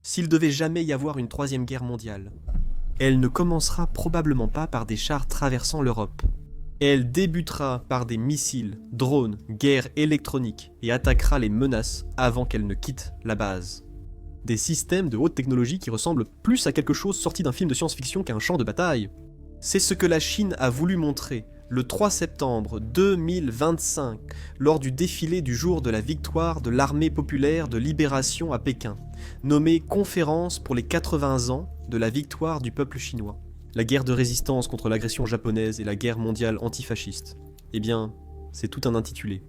s'il devait jamais y avoir une troisième guerre mondiale. Elle ne commencera probablement pas par des chars traversant l'Europe. Elle débutera par des missiles, drones, guerres électroniques et attaquera les menaces avant qu'elle ne quitte la base. Des systèmes de haute technologie qui ressemblent plus à quelque chose sorti d'un film de science-fiction qu'à un champ de bataille. C'est ce que la Chine a voulu montrer le 3 septembre 2025 lors du défilé du jour de la victoire de l'armée populaire de libération à Pékin, nommé Conférence pour les 80 ans de la victoire du peuple chinois. La guerre de résistance contre l'agression japonaise et la guerre mondiale antifasciste. Eh bien, c'est tout un intitulé.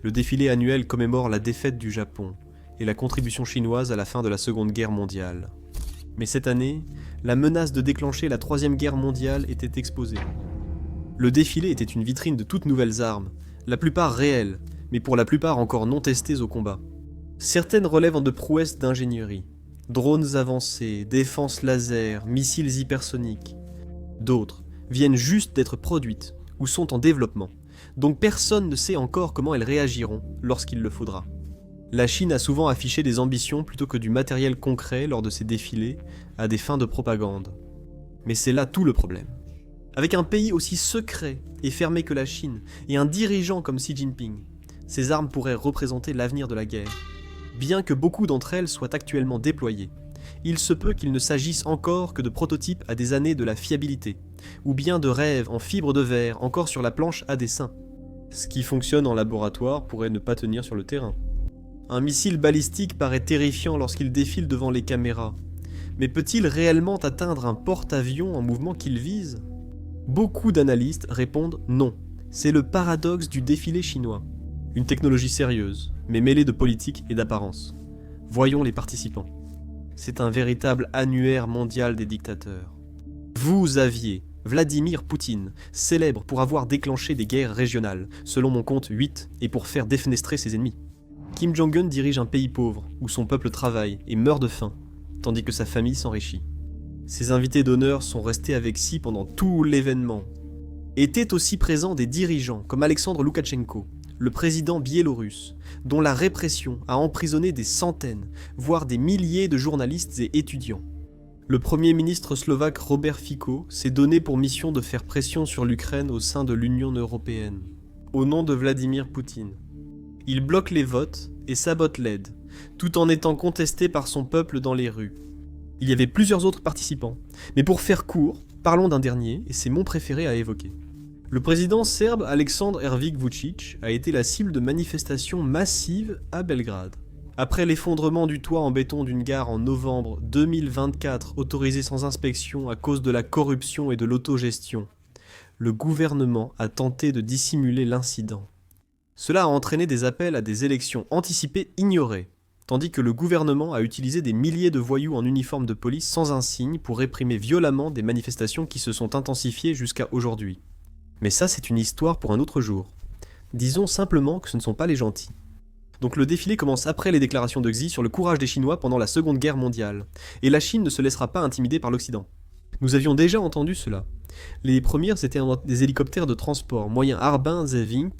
Le défilé annuel commémore la défaite du Japon et la contribution chinoise à la fin de la Seconde Guerre mondiale. Mais cette année, la menace de déclencher la Troisième Guerre mondiale était exposée. Le défilé était une vitrine de toutes nouvelles armes, la plupart réelles, mais pour la plupart encore non testées au combat. Certaines relèvent de prouesses d'ingénierie. Drones avancés, défenses laser, missiles hypersoniques. D'autres viennent juste d'être produites ou sont en développement, donc personne ne sait encore comment elles réagiront lorsqu'il le faudra. La Chine a souvent affiché des ambitions plutôt que du matériel concret lors de ses défilés à des fins de propagande. Mais c'est là tout le problème. Avec un pays aussi secret et fermé que la Chine et un dirigeant comme Xi Jinping, ces armes pourraient représenter l'avenir de la guerre. Bien que beaucoup d'entre elles soient actuellement déployées, il se peut qu'il ne s'agisse encore que de prototypes à des années de la fiabilité, ou bien de rêves en fibre de verre encore sur la planche à dessin. Ce qui fonctionne en laboratoire pourrait ne pas tenir sur le terrain. Un missile balistique paraît terrifiant lorsqu'il défile devant les caméras, mais peut-il réellement atteindre un porte-avions en mouvement qu'il vise ? Beaucoup d'analystes répondent non. C'est le paradoxe du défilé chinois. Une technologie sérieuse, mais mêlée de politique et d'apparence. Voyons les participants. C'est un véritable annuaire mondial des dictateurs. Vous aviez Vladimir Poutine, célèbre pour avoir déclenché des guerres régionales, selon mon compte 8, et pour faire défenestrer ses ennemis. Kim Jong-un dirige un pays pauvre, où son peuple travaille et meurt de faim, tandis que sa famille s'enrichit. Ses invités d'honneur sont restés avec Xi pendant tout l'événement. Étaient aussi présents des dirigeants comme Alexandre Loukachenko, le président biélorusse, dont la répression a emprisonné des centaines, voire des milliers de journalistes et étudiants. Le premier ministre slovaque Robert Fico s'est donné pour mission de faire pression sur l'Ukraine au sein de l'Union européenne, au nom de Vladimir Poutine. Il bloque les votes et sabote l'aide, tout en étant contesté par son peuple dans les rues. Il y avait plusieurs autres participants, mais pour faire court, parlons d'un dernier, et c'est mon préféré à évoquer. Le président serbe Aleksandar Hervik Vučić a été la cible de manifestations massives à Belgrade. Après l'effondrement du toit en béton d'une gare en novembre 2024 autorisé sans inspection à cause de la corruption et de l'autogestion, le gouvernement a tenté de dissimuler l'incident. Cela a entraîné des appels à des élections anticipées ignorées, tandis que le gouvernement a utilisé des milliers de voyous en uniforme de police sans insigne pour réprimer violemment des manifestations qui se sont intensifiées jusqu'à aujourd'hui. Mais ça, c'est une histoire pour un autre jour. Disons simplement que ce ne sont pas les gentils. Donc le défilé commence après les déclarations de Xi sur le courage des Chinois pendant la Seconde Guerre mondiale, et la Chine ne se laissera pas intimider par l'Occident. Nous avions déjà entendu cela. Les premières étaient des hélicoptères de transport, moyen Harbin Z-Wing.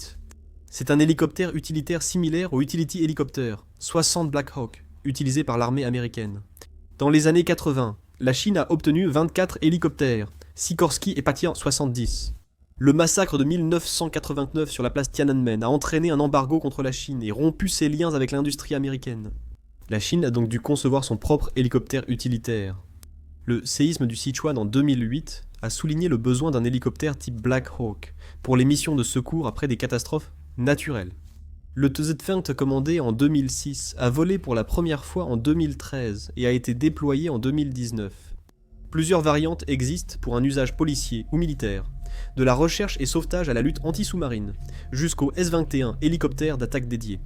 C'est un hélicoptère utilitaire similaire au Utility Helicopter, 60 Black Hawk, utilisé par l'armée américaine. Dans les années 80, la Chine a obtenu 24 hélicoptères, Sikorsky et Patyan 70. Le massacre de 1989 sur la place Tiananmen a entraîné un embargo contre la Chine et rompu ses liens avec l'industrie américaine. La Chine a donc dû concevoir son propre hélicoptère utilitaire. Le séisme du Sichuan en 2008 a souligné le besoin d'un hélicoptère type Black Hawk pour les missions de secours après des catastrophes naturelles. Le Tuzfeng commandé en 2006 a volé pour la première fois en 2013 et a été déployé en 2019. Plusieurs variantes existent pour un usage policier ou militaire, de la recherche et sauvetage à la lutte anti-sous-marine, jusqu'au S-21 hélicoptère d'attaque dédié.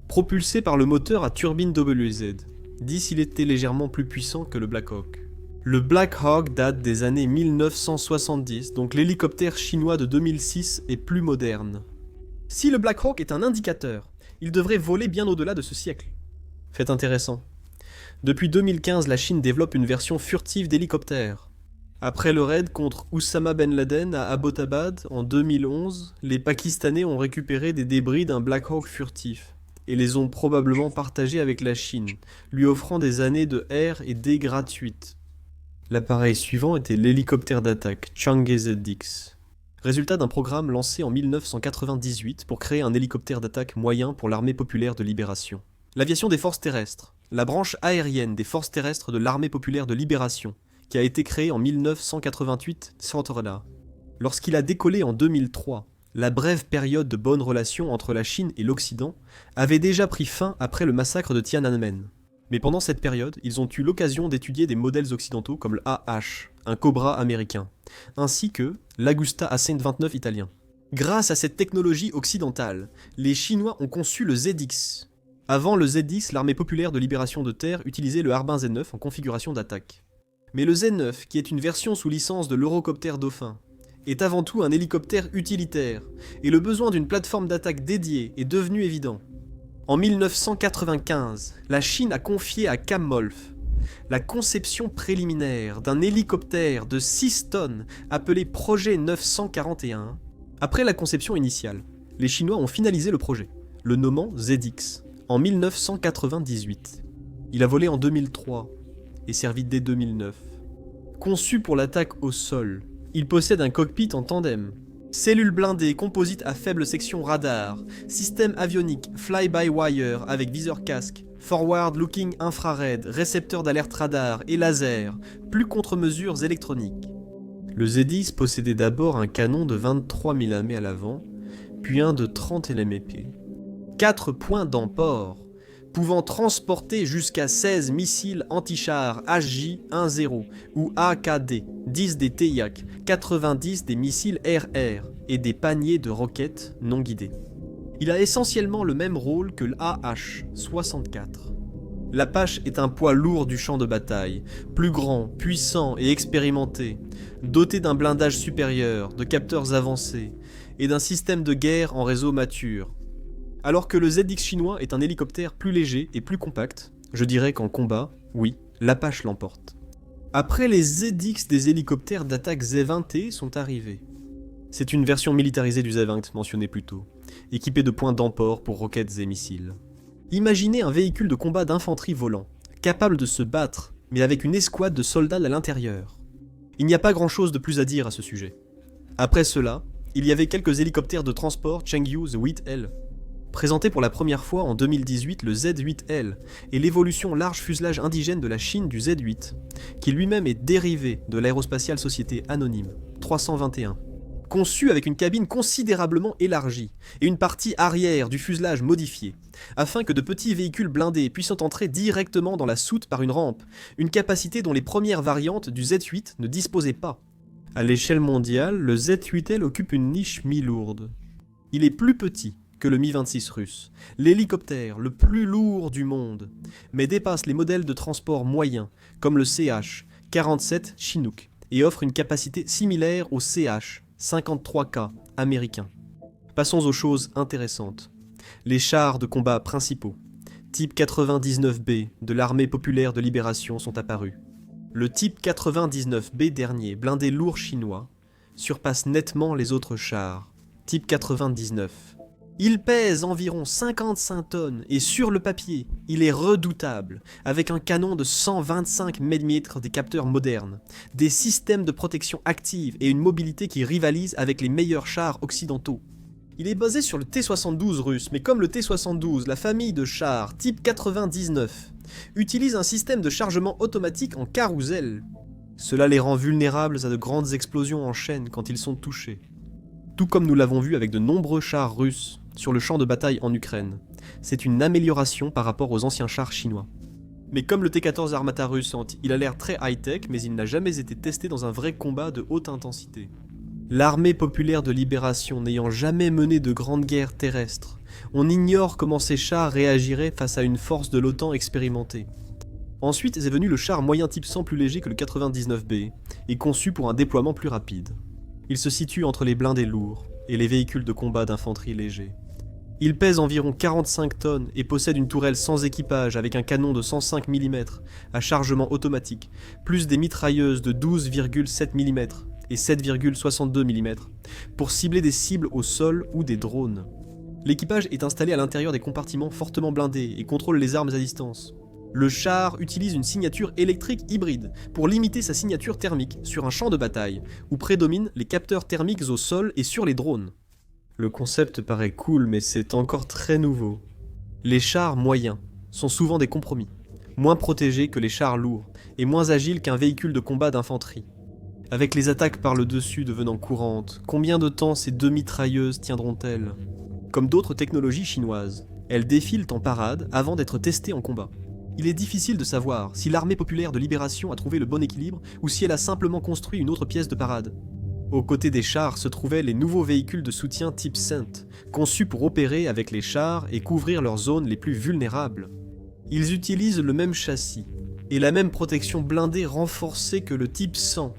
Propulsé par le moteur à turbine WZ, dit s'il était légèrement plus puissant que le Black Hawk. Le Black Hawk date des années 1970, donc l'hélicoptère chinois de 2006 est plus moderne. Si le Black Hawk est un indicateur, il devrait voler bien au-delà de ce siècle. Fait intéressant. Depuis 2015, la Chine développe une version furtive d'hélicoptère. Après le raid contre Oussama Ben Laden à Abbottabad en 2011, les Pakistanais ont récupéré des débris d'un Black Hawk furtif. et les ont probablement partagés avec la Chine, lui offrant des années de R et D gratuites. L'appareil suivant était l'hélicoptère d'attaque Chang'e ZX. Résultat d'un programme lancé en 1998 pour créer un hélicoptère d'attaque moyen pour l'armée populaire de libération. L'aviation des forces terrestres, la branche aérienne des forces terrestres de l'armée populaire de libération, qui a été créée en 1988 Centre-là. Lorsqu'il a décollé en 2003, la brève période de bonnes relations entre la Chine et l'Occident avait déjà pris fin après le massacre de Tiananmen. Mais pendant cette période, ils ont eu l'occasion d'étudier des modèles occidentaux comme le AH, un Cobra américain, ainsi que l'Agusta A129 italien. Grâce à cette technologie occidentale, les Chinois ont conçu le ZX. Avant le ZX, l'armée populaire de libération de terre utilisait le Harbin Z9 en configuration d'attaque. Mais le Z9, qui est une version sous licence de l'Eurocopter Dauphin, est avant tout un hélicoptère utilitaire, et le besoin d'une plateforme d'attaque dédiée est devenu évident. En 1995, la Chine a confié à Kamolf la conception préliminaire d'un hélicoptère de 6 tonnes appelé Projet 941. Après la conception initiale, les Chinois ont finalisé le projet, le nommant ZX, en 1998. Il a volé en 2003 et servi dès 2009. Conçu pour l'attaque au sol, il possède un cockpit en tandem, cellules blindées composite à faible section radar, système avionique fly-by-wire avec viseur casque, forward-looking infrared, récepteur d'alerte radar et laser, plus contre-mesures électroniques. Le ZX possédait d'abord un canon de 23 mm à l'avant, puis un de 30 mm épais. 4 points d'emport, pouvant transporter jusqu'à 16 missiles anti-chars HJ-10 ou AKD, 10 des TIAC, 90 des missiles RR et des paniers de roquettes non guidées. Il a essentiellement le même rôle que l'AH-64. L'Apache est un poids lourd du champ de bataille, plus grand, puissant et expérimenté, doté d'un blindage supérieur, de capteurs avancés et d'un système de guerre en réseau mature. Alors que le ZX chinois est un hélicoptère plus léger et plus compact, je dirais qu'en combat, oui, l'Apache l'emporte. Après les ZX, des hélicoptères d'attaque Z-20T sont arrivés. C'est une version militarisée du Z-20 mentionné plus tôt, équipée de points d'emport pour roquettes et missiles. Imaginez un véhicule de combat d'infanterie volant, capable de se battre, mais avec une escouade de soldats à l'intérieur. Il n'y a pas grand-chose de plus à dire à ce sujet. Après cela, il y avait quelques hélicoptères de transport Chengdu Z-8L. Présenté pour la première fois en 2018 le Z-8L et l'évolution large fuselage indigène de la Chine du Z-8, qui lui-même est dérivé de l'aérospatiale société anonyme 321, conçu avec une cabine considérablement élargie et une partie arrière du fuselage modifiée, afin que de petits véhicules blindés puissent entrer directement dans la soute par une rampe, une capacité dont les premières variantes du Z-8 ne disposaient pas. À l'échelle mondiale, le Z-8L occupe une niche mi-lourde. Il est plus petit que le Mi-26 russe, l'hélicoptère le plus lourd du monde, mais dépasse les modèles de transport moyens, comme le CH-47 Chinook, et offre une capacité similaire au CH-53K américain. Passons aux choses intéressantes. Les chars de combat principaux, type 99B de l'armée populaire de libération sont apparus. Le type 99B dernier, blindé lourd chinois, surpasse nettement les autres chars, type 99. Il pèse environ 55 tonnes et sur le papier, il est redoutable, avec un canon de 125 mm des capteurs modernes, des systèmes de protection active et une mobilité qui rivalise avec les meilleurs chars occidentaux. Il est basé sur le T-72 russe, mais comme le T-72, la famille de chars type 99 utilise un système de chargement automatique en carrousel. Cela les rend vulnérables à de grandes explosions en chaîne quand ils sont touchés. Tout comme nous l'avons vu avec de nombreux chars russes sur le champ de bataille en Ukraine. C'est une amélioration par rapport aux anciens chars chinois. Mais comme le T-14 Armata russe, il a l'air très high-tech, mais il n'a jamais été testé dans un vrai combat de haute intensité. L'armée populaire de libération n'ayant jamais mené de grande guerre terrestre, on ignore comment ces chars réagiraient face à une force de l'OTAN expérimentée. Ensuite est venu le char moyen type 100 plus léger que le 99B, et conçu pour un déploiement plus rapide. Il se situe entre les blindés lourds et les véhicules de combat d'infanterie légers. Il pèse environ 45 tonnes et possède une tourelle sans équipage avec un canon de 105 mm à chargement automatique, plus des mitrailleuses de 12,7 mm et 7,62 mm pour cibler des cibles au sol ou des drones. L'équipage est installé à l'intérieur des compartiments fortement blindés et contrôle les armes à distance. Le char utilise une signature électrique hybride pour limiter sa signature thermique sur un champ de bataille, où prédominent les capteurs thermiques au sol et sur les drones. Le concept paraît cool, mais c'est encore très nouveau. Les chars moyens sont souvent des compromis, moins protégés que les chars lourds et moins agiles qu'un véhicule de combat d'infanterie. Avec les attaques par le dessus devenant courantes, combien de temps ces deux mitrailleuses tiendront-elles ? Comme d'autres technologies chinoises, elles défilent en parade avant d'être testées en combat. Il est difficile de savoir si l'armée populaire de libération a trouvé le bon équilibre ou si elle a simplement construit une autre pièce de parade. Aux côtés des chars se trouvaient les nouveaux véhicules de soutien type Scent, conçus pour opérer avec les chars et couvrir leurs zones les plus vulnérables. Ils utilisent le même châssis et la même protection blindée renforcée que le type 100,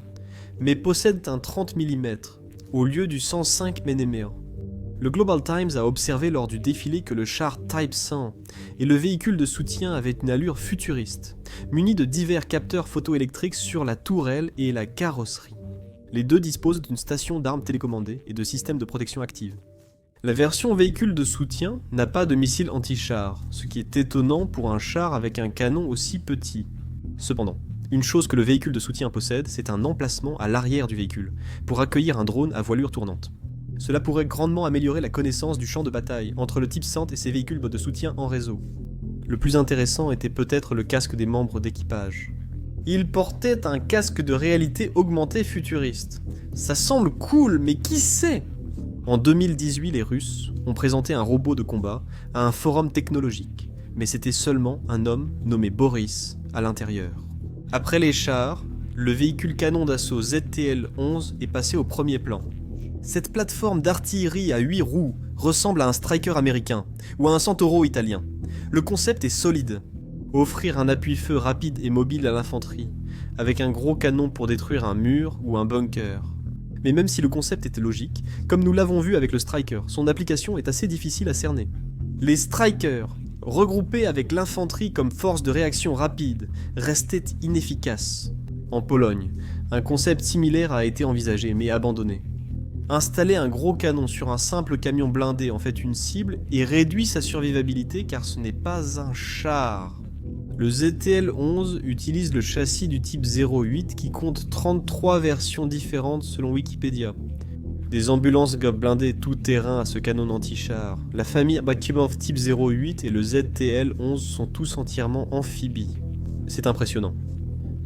mais possèdent un 30 mm au lieu du 105 mm. Le Global Times a observé lors du défilé que le char Type 100 et le véhicule de soutien avaient une allure futuriste, muni de divers capteurs photoélectriques sur la tourelle et la carrosserie. Les deux disposent d'une station d'armes télécommandée et de systèmes de protection active. La version véhicule de soutien n'a pas de missile anti-char, ce qui est étonnant pour un char avec un canon aussi petit. Cependant, une chose que le véhicule de soutien possède, c'est un emplacement à l'arrière du véhicule, pour accueillir un drone à voilure tournante. Cela pourrait grandement améliorer la connaissance du champ de bataille entre le type 100 et ses véhicules de soutien en réseau. Le plus intéressant était peut-être le casque des membres d'équipage. Ils portaient un casque de réalité augmentée futuriste. Ça semble cool, mais qui sait ? En 2018, les Russes ont présenté un robot de combat à un forum technologique, mais c'était seulement un homme nommé Boris à l'intérieur. Après les chars, le véhicule canon d'assaut ZTL-11 est passé au premier plan. Cette plateforme d'artillerie à 8 roues ressemble à un Striker américain ou à un Centauro italien. Le concept est solide. Offrir un appui-feu rapide et mobile à l'infanterie, avec un gros canon pour détruire un mur ou un bunker. Mais même si le concept était logique, comme nous l'avons vu avec le Striker, son application est assez difficile à cerner. Les Strikers, regroupés avec l'infanterie comme force de réaction rapide, restaient inefficaces. En Pologne, un concept similaire a été envisagé mais abandonné. Installer un gros canon sur un simple camion blindé en fait une cible et réduit sa survivabilité car ce n'est pas un char. Le ZTL-11 utilise le châssis du type 08 qui compte 33 versions différentes selon Wikipédia. Des ambulances blindées tout-terrain à ce canon anti-char. La famille Bakimov type 08 et le ZTL-11 sont tous entièrement amphibies. C'est impressionnant.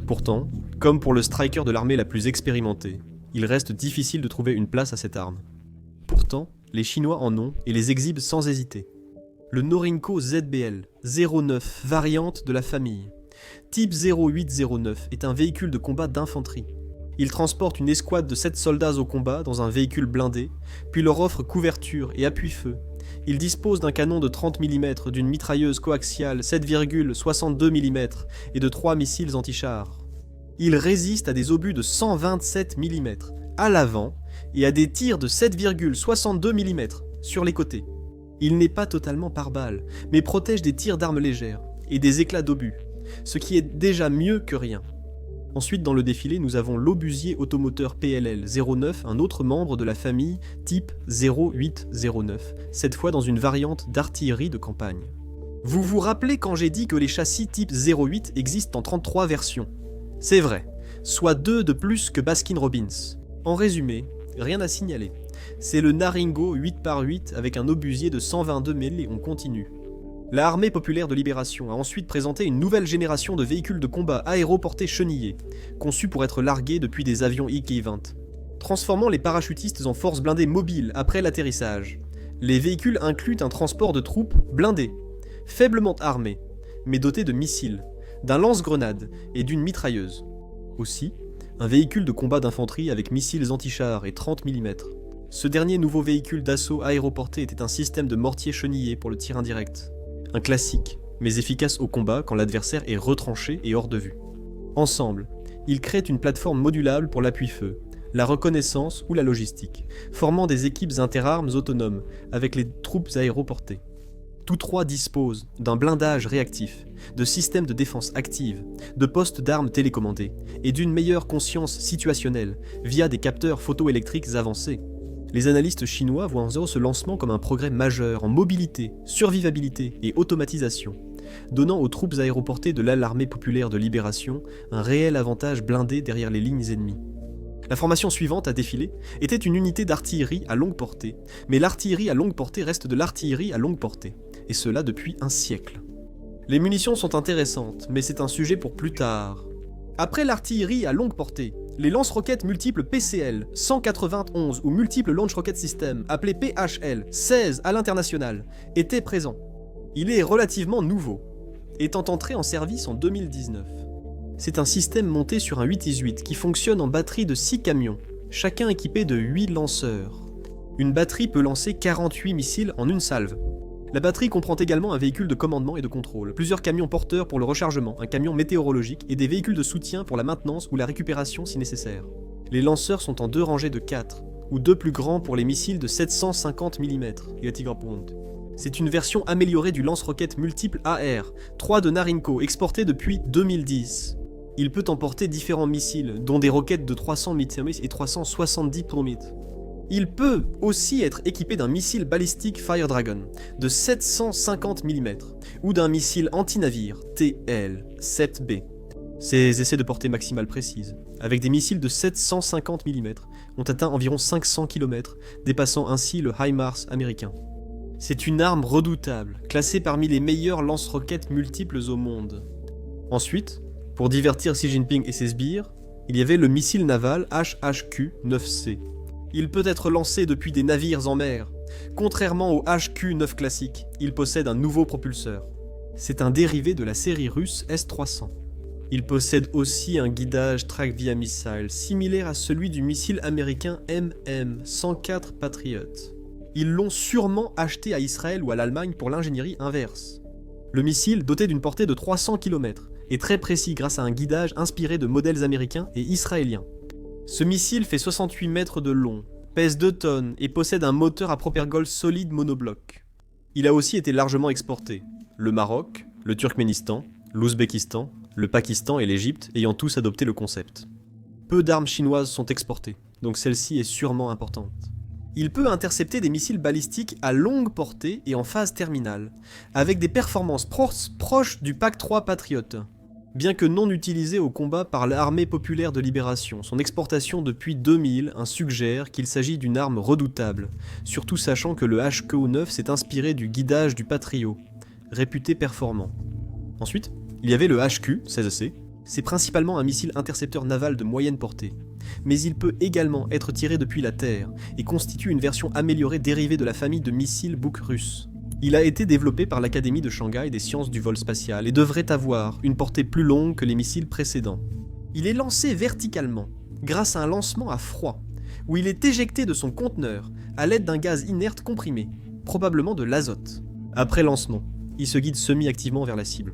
Pourtant, comme pour le Striker de l'armée la plus expérimentée, il reste difficile de trouver une place à cette arme. Pourtant, les Chinois en ont et les exhibent sans hésiter. Le Norinco ZBL 09, variante de la famille. Type 0809 est un véhicule de combat d'infanterie. Il transporte une escouade de 7 soldats au combat dans un véhicule blindé, puis leur offre couverture et appui-feu. Il dispose d'un canon de 30 mm, d'une mitrailleuse coaxiale 7,62 mm et de 3 missiles anti-chars. Il résiste à des obus de 127 mm à l'avant et à des tirs de 7,62 mm sur les côtés. Il n'est pas totalement pare-balles, mais protège des tirs d'armes légères et des éclats d'obus, ce qui est déjà mieux que rien. Ensuite, dans le défilé, nous avons l'obusier automoteur PLL 09, un autre membre de la famille type 0809, cette fois dans une variante d'artillerie de campagne. Vous vous rappelez quand j'ai dit que les châssis type 08 existent en 33 versions ? C'est vrai, soit 2 de plus que Baskin-Robbins. En résumé, rien à signaler. C'est le Naringo 8x8 avec un obusier de 122 mm et on continue. La Armée populaire de libération a ensuite présenté une nouvelle génération de véhicules de combat aéroportés chenillés, conçus pour être largués depuis des avions Ik-20, transformant les parachutistes en forces blindées mobiles après l'atterrissage. Les véhicules incluent un transport de troupes blindé, faiblement armé, mais doté de missiles, d'un lance-grenade et d'une mitrailleuse. Aussi, un véhicule de combat d'infanterie avec missiles anti-chars et 30 mm. Ce dernier nouveau véhicule d'assaut aéroporté était un système de mortier chenillé pour le tir indirect. Un classique, mais efficace au combat quand l'adversaire est retranché et hors de vue. Ensemble, ils créent une plateforme modulable pour l'appui-feu, la reconnaissance ou la logistique, formant des équipes interarmes autonomes avec les troupes aéroportées. Tous trois disposent d'un blindage réactif, de systèmes de défense active, de postes d'armes télécommandés et d'une meilleure conscience situationnelle via des capteurs photoélectriques avancés. Les analystes chinois voient en ce lancement comme un progrès majeur en mobilité, survivabilité et automatisation, donnant aux troupes aéroportées de l'Armée populaire de libération un réel avantage blindé derrière les lignes ennemies. La formation suivante à défiler était une unité d'artillerie à longue portée, mais l'artillerie à longue portée reste de l'artillerie à longue portée, et cela depuis un siècle. Les munitions sont intéressantes, mais c'est un sujet pour plus tard. Après l'artillerie à longue portée, les lance-roquettes multiples PCL 191 ou Multiple Launch Rocket System, appelé PHL 16 à l'international, étaient présents. Il est relativement nouveau, étant entré en service en 2019. C'est un système monté sur un 8-18 qui fonctionne en batterie de 6 camions, chacun équipé de 8 lanceurs. Une batterie peut lancer 48 missiles en une salve. La batterie comprend également un véhicule de commandement et de contrôle, plusieurs camions porteurs pour le rechargement, un camion météorologique et des véhicules de soutien pour la maintenance ou la récupération si nécessaire. Les lanceurs sont en 2 rangées de 4, ou 2 plus grands pour les missiles de 750 mm. C'est une version améliorée du lance-roquette multiple AR, 3 de Narinco, exporté depuis 2010. Il peut emporter différents missiles, dont des roquettes de 300 mm et 370 mm. Il peut aussi être équipé d'un missile balistique Fire Dragon de 750 mm ou d'un missile anti-navire TL-7B. Ces essais de portée maximale précise, avec des missiles de 750 mm, ont atteint environ 500 km, dépassant ainsi le HIMARS américain. C'est une arme redoutable, classée parmi les meilleurs lance-roquettes multiples au monde. Ensuite, pour divertir Xi Jinping et ses sbires, il y avait le missile naval HHQ-9C. Il peut être lancé depuis des navires en mer. Contrairement au HQ-9 classique, il possède un nouveau propulseur. C'est un dérivé de la série russe S-300. Il possède aussi un guidage track via missile similaire à celui du missile américain MM-104 Patriot. Ils l'ont sûrement acheté à Israël ou à l'Allemagne pour l'ingénierie inverse. Le missile, doté d'une portée de 300 km, est très précis grâce à un guidage inspiré de modèles américains et israéliens. Ce missile fait 68 mètres de long, pèse 2 tonnes et possède un moteur à propergol solide monobloc. Il a aussi été largement exporté. Le Maroc, le Turkménistan, l'Ouzbékistan, le Pakistan et l'Égypte ayant tous adopté le concept. Peu d'armes chinoises sont exportées, donc celle-ci est sûrement importante. Il peut intercepter des missiles balistiques à longue portée et en phase terminale, avec des performances proches du PAC-3 Patriot. Bien que non utilisé au combat par l'Armée populaire de libération, son exportation depuis 2000 suggère qu'il s'agit d'une arme redoutable, surtout sachant que le HQ-9 s'est inspiré du guidage du Patriot, réputé performant. Ensuite, il y avait le HQ-16C, c'est principalement un missile intercepteur naval de moyenne portée, mais il peut également être tiré depuis la terre et constitue une version améliorée dérivée de la famille de missiles Buk russe. Il a été développé par l'Académie de Shanghai des sciences du vol spatial et devrait avoir une portée plus longue que les missiles précédents. Il est lancé verticalement, grâce à un lancement à froid, où il est éjecté de son conteneur à l'aide d'un gaz inerte comprimé, probablement de l'azote. Après lancement, il se guide semi-activement vers la cible.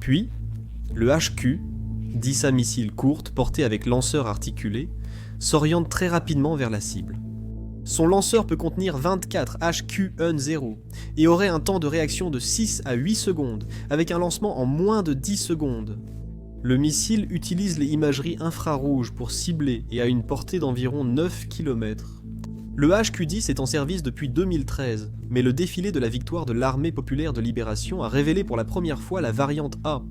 Puis, le HQ, 10 à missiles courtes portées avec lanceur articulé, s'oriente très rapidement vers la cible. Son lanceur peut contenir 24 HQ-10 et aurait un temps de réaction de 6 à 8 secondes, avec un lancement en moins de 10 secondes. Le missile utilise les imageries infrarouges pour cibler et a une portée d'environ 9 km. Le HQ-10 est en service depuis 2013, mais le défilé de la victoire de l'Armée populaire de libération a révélé pour la première fois la variante A.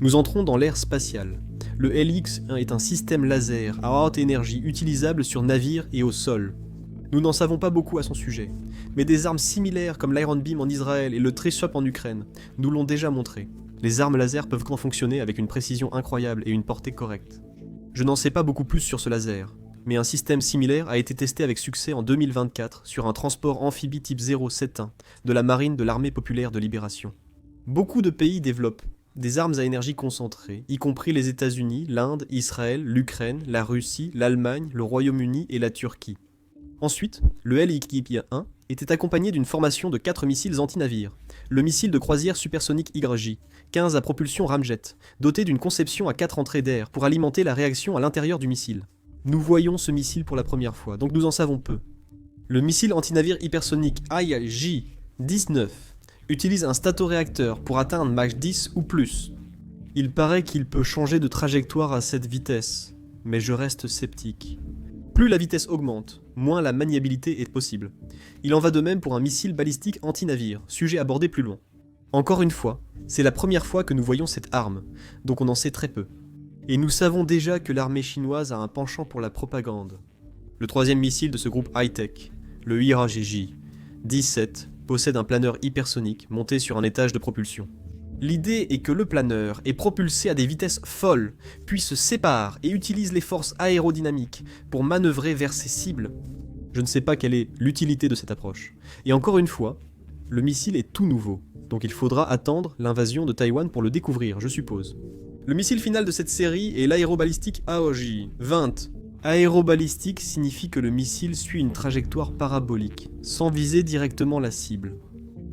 Nous entrons dans l'ère spatiale. Le LX est un système laser à haute énergie utilisable sur navires et au sol. Nous n'en savons pas beaucoup à son sujet, mais des armes similaires comme l'Iron Beam en Israël et le Trisop en Ukraine nous l'ont déjà montré. Les armes laser peuvent fonctionner avec une précision incroyable et une portée correcte. Je n'en sais pas beaucoup plus sur ce laser, mais un système similaire a été testé avec succès en 2024 sur un transport amphibie type 071 de la marine de l'Armée populaire de libération. Beaucoup de pays développent des armes à énergie concentrée, y compris les États-Unis, l'Inde, Israël, l'Ukraine, la Russie, l'Allemagne, le Royaume-Uni et la Turquie. Ensuite, le LX-1 était accompagné d'une formation de 4 missiles anti-navires. Le missile de croisière supersonique YJ, 15 à propulsion ramjet, doté d'une conception à 4 entrées d'air pour alimenter la réaction à l'intérieur du missile. Nous voyons ce missile pour la première fois, donc nous en savons peu. Le missile anti-navire hypersonique IJ-19 utilise un statoréacteur pour atteindre Mach 10 ou plus. Il paraît qu'il peut changer de trajectoire à cette vitesse, mais je reste sceptique. Plus la vitesse augmente, moins la maniabilité est possible. Il en va de même pour un missile balistique anti-navire, sujet abordé plus loin. Encore une fois, c'est la première fois que nous voyons cette arme, donc on en sait très peu. Et nous savons déjà que l'armée chinoise a un penchant pour la propagande. Le troisième missile de ce groupe high-tech, le Hiraji-17, possède un planeur hypersonique monté sur un étage de propulsion. L'idée est que le planeur est propulsé à des vitesses folles, puis se sépare et utilise les forces aérodynamiques pour manœuvrer vers ses cibles. Je ne sais pas quelle est l'utilité de cette approche. Et encore une fois, le missile est tout nouveau, donc il faudra attendre l'invasion de Taïwan pour le découvrir, je suppose. Le missile final de cette série est l'aérobalistique Aoji-20. Aérobalistique signifie que le missile suit une trajectoire parabolique, sans viser directement la cible.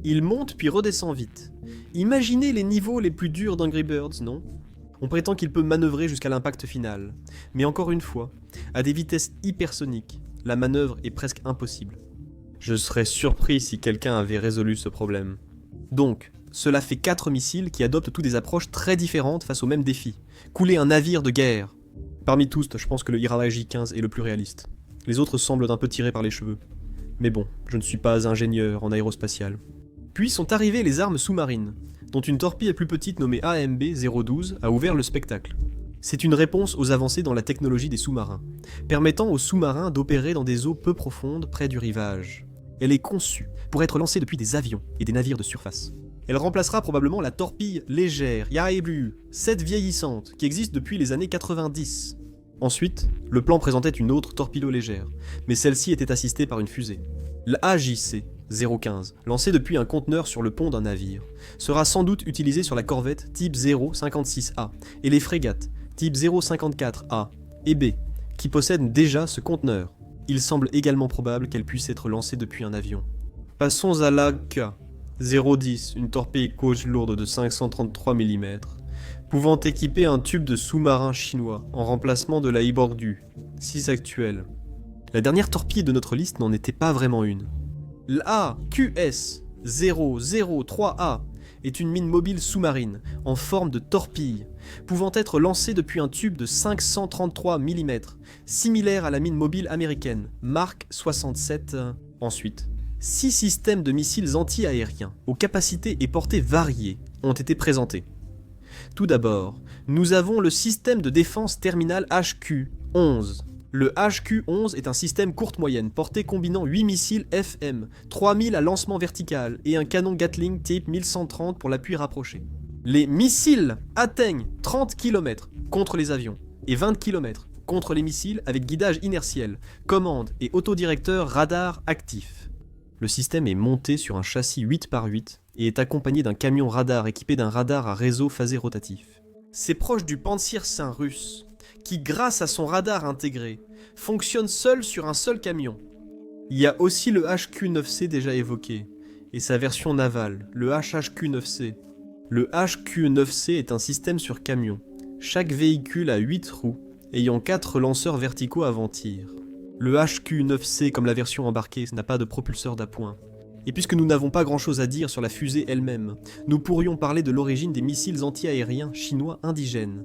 Il monte puis redescend vite. Imaginez les niveaux les plus durs d'Angry Birds, non? On prétend qu'il peut manœuvrer jusqu'à l'impact final. Mais encore une fois, à des vitesses hypersoniques, la manœuvre est presque impossible. Je serais surpris si quelqu'un avait résolu ce problème. Donc, cela fait 4 missiles qui adoptent tous des approches très différentes face au même défi. Couler un navire de guerre. Parmi tous, je pense que le Hiraji-15 est le plus réaliste. Les autres semblent un peu tirés par les cheveux. Mais bon, je ne suis pas ingénieur en aérospatial. Puis sont arrivées les armes sous-marines, dont une torpille plus petite nommée AMB-012 a ouvert le spectacle. C'est une réponse aux avancées dans la technologie des sous-marins, permettant aux sous-marins d'opérer dans des eaux peu profondes près du rivage. Elle est conçue pour être lancée depuis des avions et des navires de surface. Elle remplacera probablement la torpille légère Yaebu, cette vieillissante, qui existe depuis les années 90. Ensuite, le plan présentait une autre torpedo légère, mais celle-ci était assistée par une fusée. L'AJC 015, lancé depuis un conteneur sur le pont d'un navire, sera sans doute utilisé sur la corvette type 056A et les frégates type 054A et B, qui possèdent déjà ce conteneur. Il semble également probable qu'elle puisse être lancée depuis un avion. Passons à l'AK 010, une torpille gauche lourde de 533 mm, pouvant équiper un tube de sous-marin chinois en remplacement de la Iborgu 6 actuelle. La dernière torpille de notre liste n'en était pas vraiment une. L'AQS-003A est une mine mobile sous-marine, en forme de torpille, pouvant être lancée depuis un tube de 533 mm, similaire à la mine mobile américaine, Mark 67. Ensuite, 6 systèmes de missiles anti-aériens, aux capacités et portées variées, ont été présentés. Tout d'abord, nous avons le système de défense terminale HQ-11. Le HQ-11 est un système courte-moyenne, portée combinant 8 missiles FM, 3000 à lancement vertical et un canon Gatling type 1130 pour l'appui rapproché. Les missiles atteignent 30 km contre les avions et 20 km contre les missiles avec guidage inertiel, commande et autodirecteur radar actif. Le système est monté sur un châssis 8x8 et est accompagné d'un camion radar équipé d'un radar à réseau phasé rotatif. C'est proche du Pantsir Saint russe, qui, grâce à son radar intégré, fonctionne seul sur un seul camion. Il y a aussi le HQ-9C déjà évoqué, et sa version navale, le HHQ-9C. Le HQ-9C est un système sur camion. Chaque véhicule a 8 roues, ayant 4 lanceurs verticaux avant-tir. Le HQ-9C, comme la version embarquée, n'a pas de propulseur d'appoint. Et puisque nous n'avons pas grand-chose à dire sur la fusée elle-même, nous pourrions parler de l'origine des missiles anti-aériens chinois indigènes.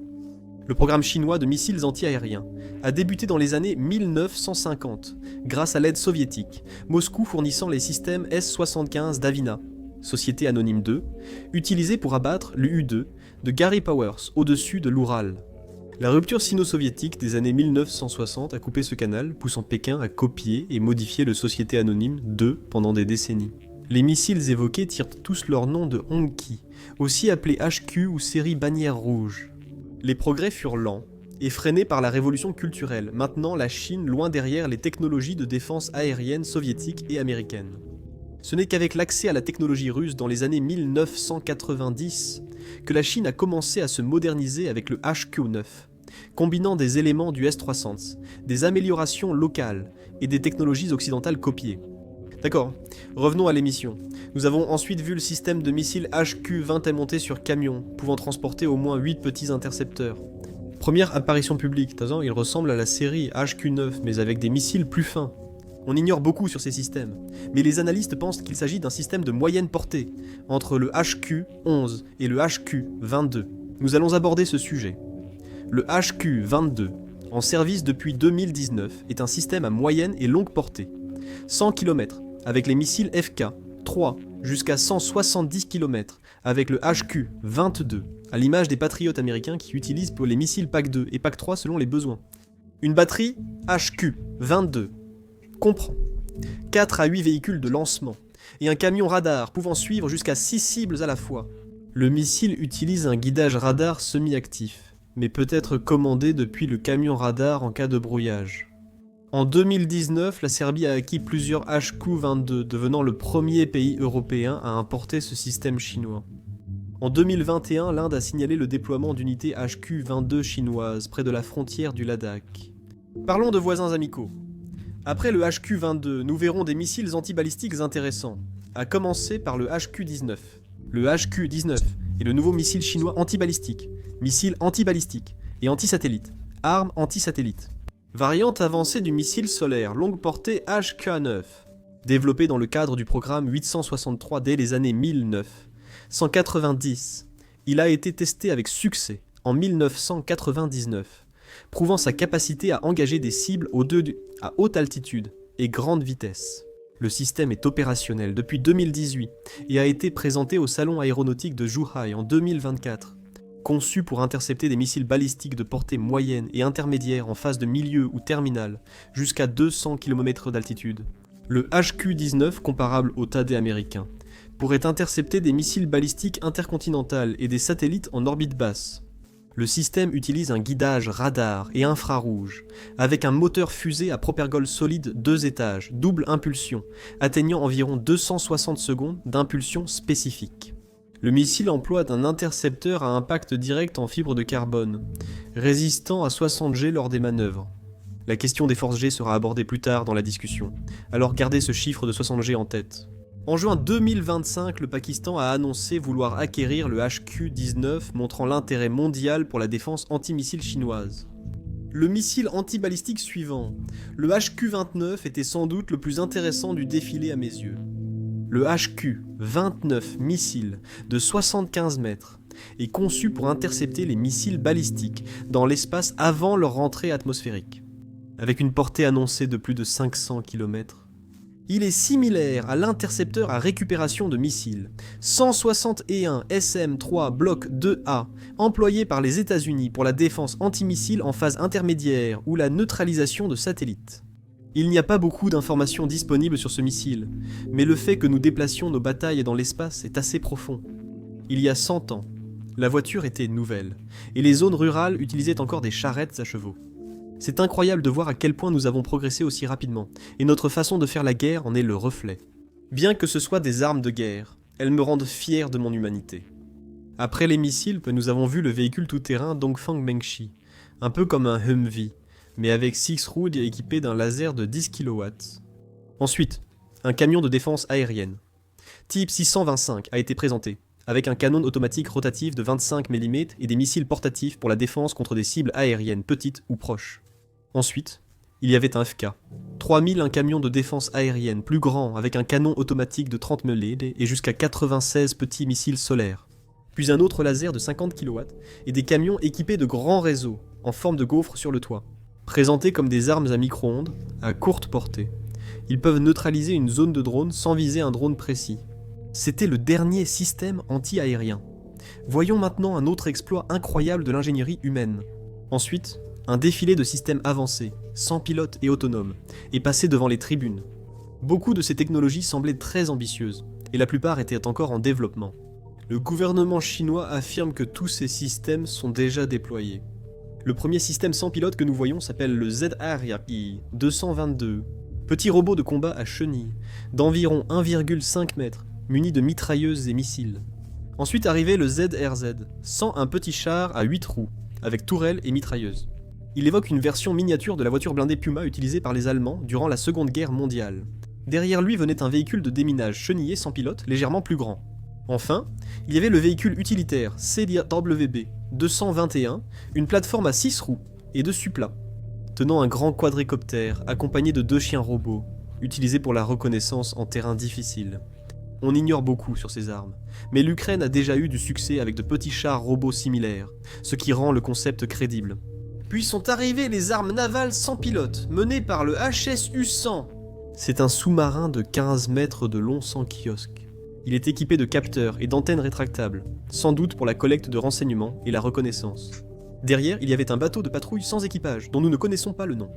Le programme chinois de missiles anti-aériens a débuté dans les années 1950, grâce à l'aide soviétique, Moscou fournissant les systèmes S-75 d'Avina, société anonyme 2, utilisés pour abattre l'U-2 de Gary Powers au-dessus de l'Oural. La rupture sino-soviétique des années 1960 a coupé ce canal, poussant Pékin à copier et modifier le Société Anonyme 2 pendant des décennies. Les missiles évoqués tirent tous leur nom de Hongki, aussi appelé HQ ou série bannière rouge. Les progrès furent lents et freinés par la révolution culturelle, maintenant la Chine loin derrière les technologies de défense aérienne soviétiques et américaines. Ce n'est qu'avec l'accès à la technologie russe dans les années 1990 que la Chine a commencé à se moderniser avec le HQ-9, combinant des éléments du S-300, des améliorations locales et des technologies occidentales copiées. D'accord, revenons à l'émission. Nous avons ensuite vu le système de missiles HQ-20 monté sur camion, pouvant transporter au moins 8 petits intercepteurs. Première apparition publique, il ressemble à la série HQ-9, mais avec des missiles plus fins. On ignore beaucoup sur ces systèmes, mais les analystes pensent qu'il s'agit d'un système de moyenne portée, entre le HQ-11 et le HQ-22. Nous allons aborder ce sujet. Le HQ-22, en service depuis 2019, est un système à moyenne et longue portée. 100 km avec les missiles FK-3 jusqu'à 170 km avec le HQ-22, à l'image des patriotes américains qui utilisent pour les missiles PAC-2 et PAC-3 selon les besoins. Une batterie HQ-22 comprend 4 à 8 véhicules de lancement et un camion radar pouvant suivre jusqu'à 6 cibles à la fois. Le missile utilise un guidage radar semi-actif, mais peut être commandé depuis le camion radar en cas de brouillage. En 2019, la Serbie a acquis plusieurs HQ-22, devenant le premier pays européen à importer ce système chinois. En 2021, l'Inde a signalé le déploiement d'unités HQ-22 chinoises près de la frontière du Ladakh. Parlons de voisins amicaux. Après le HQ-22, nous verrons des missiles antibalistiques intéressants, à commencer par le HQ-19. Le HQ-19 est le nouveau missile chinois antibalistique, missile antibalistique et anti-satellite, arme anti-satellite. Variante avancée du missile solaire longue portée HK-9, développé dans le cadre du programme 863 dès les années 1990. Il a été testé avec succès en 1999, prouvant sa capacité à engager des cibles à haute altitude et grande vitesse. Le système est opérationnel depuis 2018 et a été présenté au Salon aéronautique de Zhuhai en 2024. Conçu pour intercepter des missiles balistiques de portée moyenne et intermédiaire en phase de milieu ou terminale, jusqu'à 200 km d'altitude. Le HQ-19, comparable au THAAD américain, pourrait intercepter des missiles balistiques intercontinentales et des satellites en orbite basse. Le système utilise un guidage radar et infrarouge, avec un moteur fusée à propergol solide 2 étages, double impulsion, atteignant environ 260 secondes d'impulsion spécifique. Le missile emploie un intercepteur à impact direct en fibre de carbone, résistant à 60 G lors des manœuvres. La question des forces G sera abordée plus tard dans la discussion, alors gardez ce chiffre de 60 G en tête. En juin 2025, le Pakistan a annoncé vouloir acquérir le HQ-19, montrant l'intérêt mondial pour la défense antimissile chinoise. Le missile antibalistique suivant, le HQ-29, était sans doute le plus intéressant du défilé à mes yeux. Le HQ-29 missile de 75 mètres est conçu pour intercepter les missiles balistiques dans l'espace avant leur rentrée atmosphérique. Avec une portée annoncée de plus de 500 km, il est similaire à l'intercepteur à récupération de missiles 161 SM-3 Block 2A employé par les États-Unis pour la défense antimissile en phase intermédiaire ou la neutralisation de satellites. Il n'y a pas beaucoup d'informations disponibles sur ce missile, mais le fait que nous déplacions nos batailles dans l'espace est assez profond. Il y a 100 ans, la voiture était nouvelle, et les zones rurales utilisaient encore des charrettes à chevaux. C'est incroyable de voir à quel point nous avons progressé aussi rapidement, et notre façon de faire la guerre en est le reflet. Bien que ce soit des armes de guerre, elles me rendent fier de mon humanité. Après les missiles, nous avons vu le véhicule tout-terrain Dongfang Mengshi, un peu comme un Humvee, mais avec 6 roues équipé d'un laser de 10 kW. Ensuite, un camion de défense aérienne. Type 625 a été présenté, avec un canon automatique rotatif de 25 mm et des missiles portatifs pour la défense contre des cibles aériennes petites ou proches. Ensuite, il y avait un FK. 3000, un camion de défense aérienne plus grand avec un canon automatique de 30 mm et jusqu'à 96 petits missiles solaires. Puis un autre laser de 50 kW et des camions équipés de grands réseaux en forme de gaufre sur le toit. Présentés comme des armes à micro-ondes, à courte portée. Ils peuvent neutraliser une zone de drone sans viser un drone précis. C'était le dernier système anti-aérien. Voyons maintenant un autre exploit incroyable de l'ingénierie humaine. Ensuite, un défilé de systèmes avancés, sans pilote et autonomes, est passé devant les tribunes. Beaucoup de ces technologies semblaient très ambitieuses, et la plupart étaient encore en développement. Le gouvernement chinois affirme que tous ces systèmes sont déjà déployés. Le premier système sans pilote que nous voyons s'appelle le ZRI 222, petit robot de combat à chenilles, d'environ 1,5 m, muni de mitrailleuses et missiles. Ensuite arrivait le ZRZ, un petit char à 8 roues, avec tourelle et mitrailleuse. Il évoque une version miniature de la voiture blindée Puma utilisée par les Allemands durant la Seconde Guerre mondiale. Derrière lui venait un véhicule de déminage chenillé sans pilote, légèrement plus grand. Enfin, il y avait le véhicule utilitaire CWB 221, une plateforme à 6 roues et dessus plat, tenant un grand quadricoptère accompagné de 2 chiens robots, utilisés pour la reconnaissance en terrain difficile. On ignore beaucoup sur ces armes, mais l'Ukraine a déjà eu du succès avec de petits chars robots similaires, ce qui rend le concept crédible. Puis sont arrivées les armes navales sans pilote, menées par le HSU-100. C'est un sous-marin de 15 mètres de long sans kiosque. Il est équipé de capteurs et d'antennes rétractables, sans doute pour la collecte de renseignements et la reconnaissance. Derrière, il y avait un bateau de patrouille sans équipage, dont nous ne connaissons pas le nom.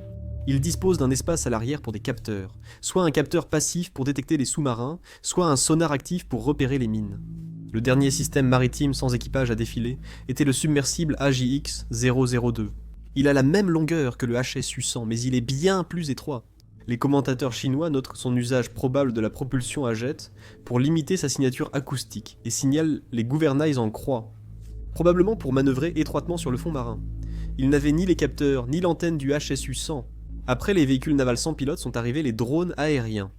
Il dispose d'un espace à l'arrière pour des capteurs, soit un capteur passif pour détecter les sous-marins, soit un sonar actif pour repérer les mines. Le dernier système maritime sans équipage à défiler était le submersible AJX-002. Il a la même longueur que le HSU-100, mais il est bien plus étroit. Les commentateurs chinois notent son usage probable de la propulsion à jet pour limiter sa signature acoustique et signalent les gouvernails en croix, probablement pour manœuvrer étroitement sur le fond marin. Il n'avait ni les capteurs ni l'antenne du HSU-100. Après les véhicules navals sans pilote sont arrivés les drones aériens,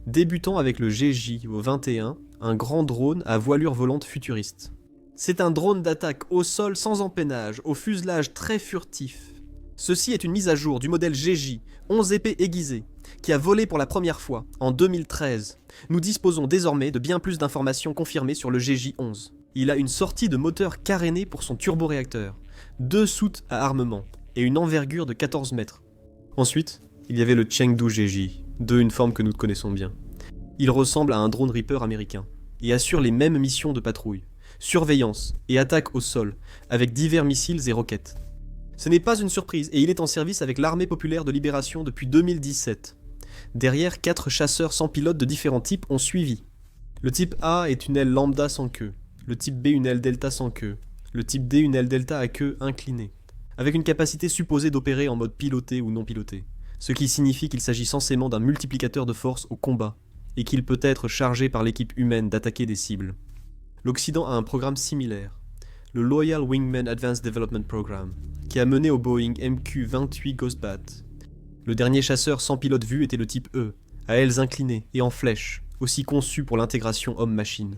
débutant avec le GJ-21, un grand drone à voilure volante futuriste. C'est un drone d'attaque au sol sans empennage, au fuselage très furtif. Ceci est une mise à jour du modèle GJ, 11 épées aiguisées, qui a volé pour la première fois, en 2013. Nous disposons désormais de bien plus d'informations confirmées sur le GJ-11. Il a une sortie de moteur caréné pour son turboréacteur, 2 soutes à armement, et une envergure de 14 mètres. Ensuite, il y avait le Chengdu GJ, une forme que nous connaissons bien. Il ressemble à un drone Reaper américain, et assure les mêmes missions de patrouille, surveillance et attaque au sol, avec divers missiles et roquettes. Ce n'est pas une surprise, et il est en service avec l'Armée populaire de libération depuis 2017. Derrière, 4 chasseurs sans pilote de différents types ont suivi. Le type A est une aile lambda sans queue, le type B une aile delta sans queue, le type D une aile delta à queue inclinée, avec une capacité supposée d'opérer en mode piloté ou non piloté, ce qui signifie qu'il s'agit censément d'un multiplicateur de force au combat, et qu'il peut être chargé par l'équipe humaine d'attaquer des cibles. L'Occident a un programme similaire, le Loyal Wingman Advanced Development Program, qui a mené au Boeing MQ-28 Ghostbat. Le dernier chasseur sans pilote vu était le type E, à ailes inclinées et en flèche, aussi conçu pour l'intégration homme-machine.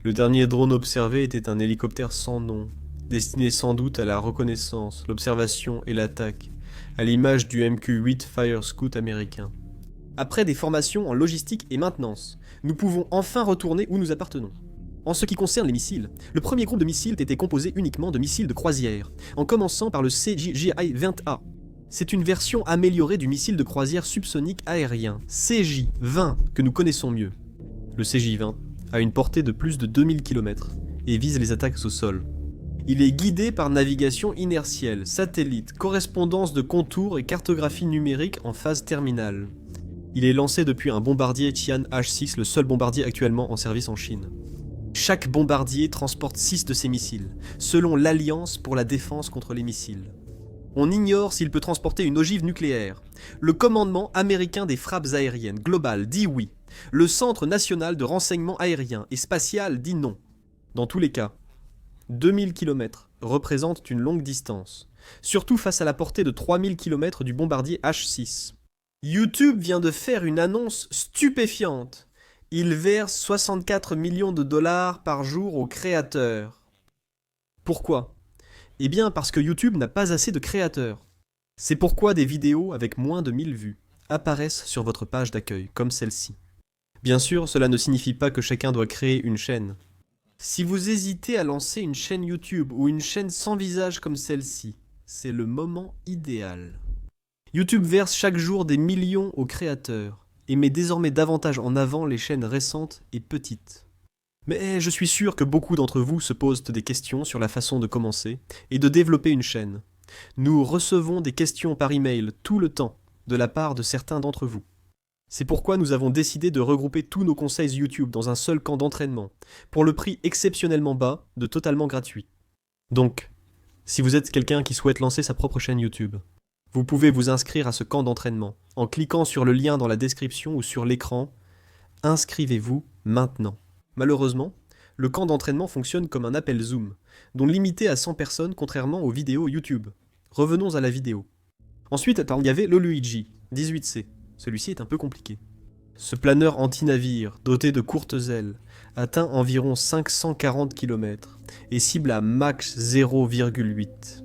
Le dernier drone observé était un hélicoptère sans nom, destiné sans doute à la reconnaissance, l'observation et l'attaque, à l'image du MQ-8 Fire Scout américain. Après des formations en logistique et maintenance, nous pouvons enfin retourner où nous appartenons. En ce qui concerne les missiles, le premier groupe de missiles était composé uniquement de missiles de croisière, en commençant par le CJ-20A. C'est une version améliorée du missile de croisière subsonique aérien, CJ-20, que nous connaissons mieux. Le CJ-20 a une portée de plus de 2000 km et vise les attaques au sol. Il est guidé par navigation inertielle, satellite, correspondance de contours et cartographie numérique en phase terminale. Il est lancé depuis un bombardier Tian H-6, le seul bombardier actuellement en service en Chine. Chaque bombardier transporte 6 de ces missiles, selon l'Alliance pour la défense contre les missiles. On ignore s'il peut transporter une ogive nucléaire. Le commandement américain des frappes aériennes global dit oui. Le Centre national de renseignement aérien et spatial dit non. Dans tous les cas, 2000 km représentent une longue distance, surtout face à la portée de 3000 km du bombardier H-6. YouTube vient de faire une annonce stupéfiante. Il verse 64 millions de dollars par jour aux créateurs. Pourquoi ? Eh bien parce que YouTube n'a pas assez de créateurs. C'est pourquoi des vidéos avec moins de 1000 vues apparaissent sur votre page d'accueil, comme celle-ci. Bien sûr, cela ne signifie pas que chacun doit créer une chaîne. Si vous hésitez à lancer une chaîne YouTube ou une chaîne sans visage comme celle-ci, c'est le moment idéal. YouTube verse chaque jour des millions aux créateurs et met désormais davantage en avant les chaînes récentes et petites. Mais je suis sûr que beaucoup d'entre vous se posent des questions sur la façon de commencer et de développer une chaîne. Nous recevons des questions par email tout le temps de la part de certains d'entre vous. C'est pourquoi nous avons décidé de regrouper tous nos conseils YouTube dans un seul camp d'entraînement, pour le prix exceptionnellement bas de totalement gratuit. Donc, si vous êtes quelqu'un qui souhaite lancer sa propre chaîne YouTube, vous pouvez vous inscrire à ce camp d'entraînement en cliquant sur le lien dans la description ou sur l'écran. Inscrivez-vous maintenant. Malheureusement, le camp d'entraînement fonctionne comme un appel Zoom, dont limité à 100 personnes contrairement aux vidéos YouTube. Revenons à la vidéo. Ensuite, il y avait le Luigi, 18C. Celui-ci est un peu compliqué. Ce planeur anti-navire, doté de courtes ailes, atteint environ 540 km et cible à max 0,8.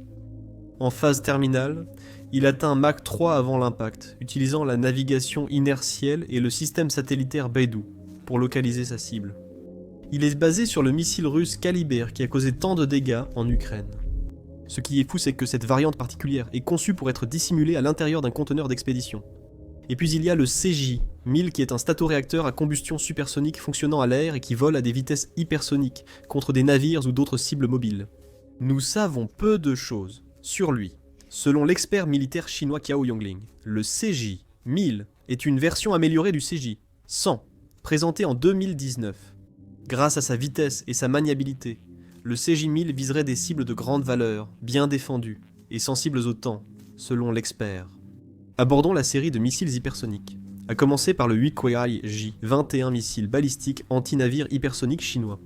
En phase terminale, il atteint Mach 3 avant l'impact, utilisant la navigation inertielle et le système satellitaire Beidou pour localiser sa cible. Il est basé sur le missile russe Kaliber qui a causé tant de dégâts en Ukraine. Ce qui est fou, c'est que cette variante particulière est conçue pour être dissimulée à l'intérieur d'un conteneur d'expédition. Et puis il y a le CJ-1000 qui est un statoréacteur à combustion supersonique fonctionnant à l'air et qui vole à des vitesses hypersoniques contre des navires ou d'autres cibles mobiles. Nous savons peu de choses sur lui. Selon l'expert militaire chinois Qiao Yongling, le CJ-1000 est une version améliorée du CJ-100, présenté en 2019. Grâce à sa vitesse et sa maniabilité, le CJ-1000 viserait des cibles de grande valeur, bien défendues et sensibles au temps, selon l'expert. Abordons la série de missiles hypersoniques, à commencer par le Yuekai-J, 21 missiles balistiques anti-navires hypersoniques chinois.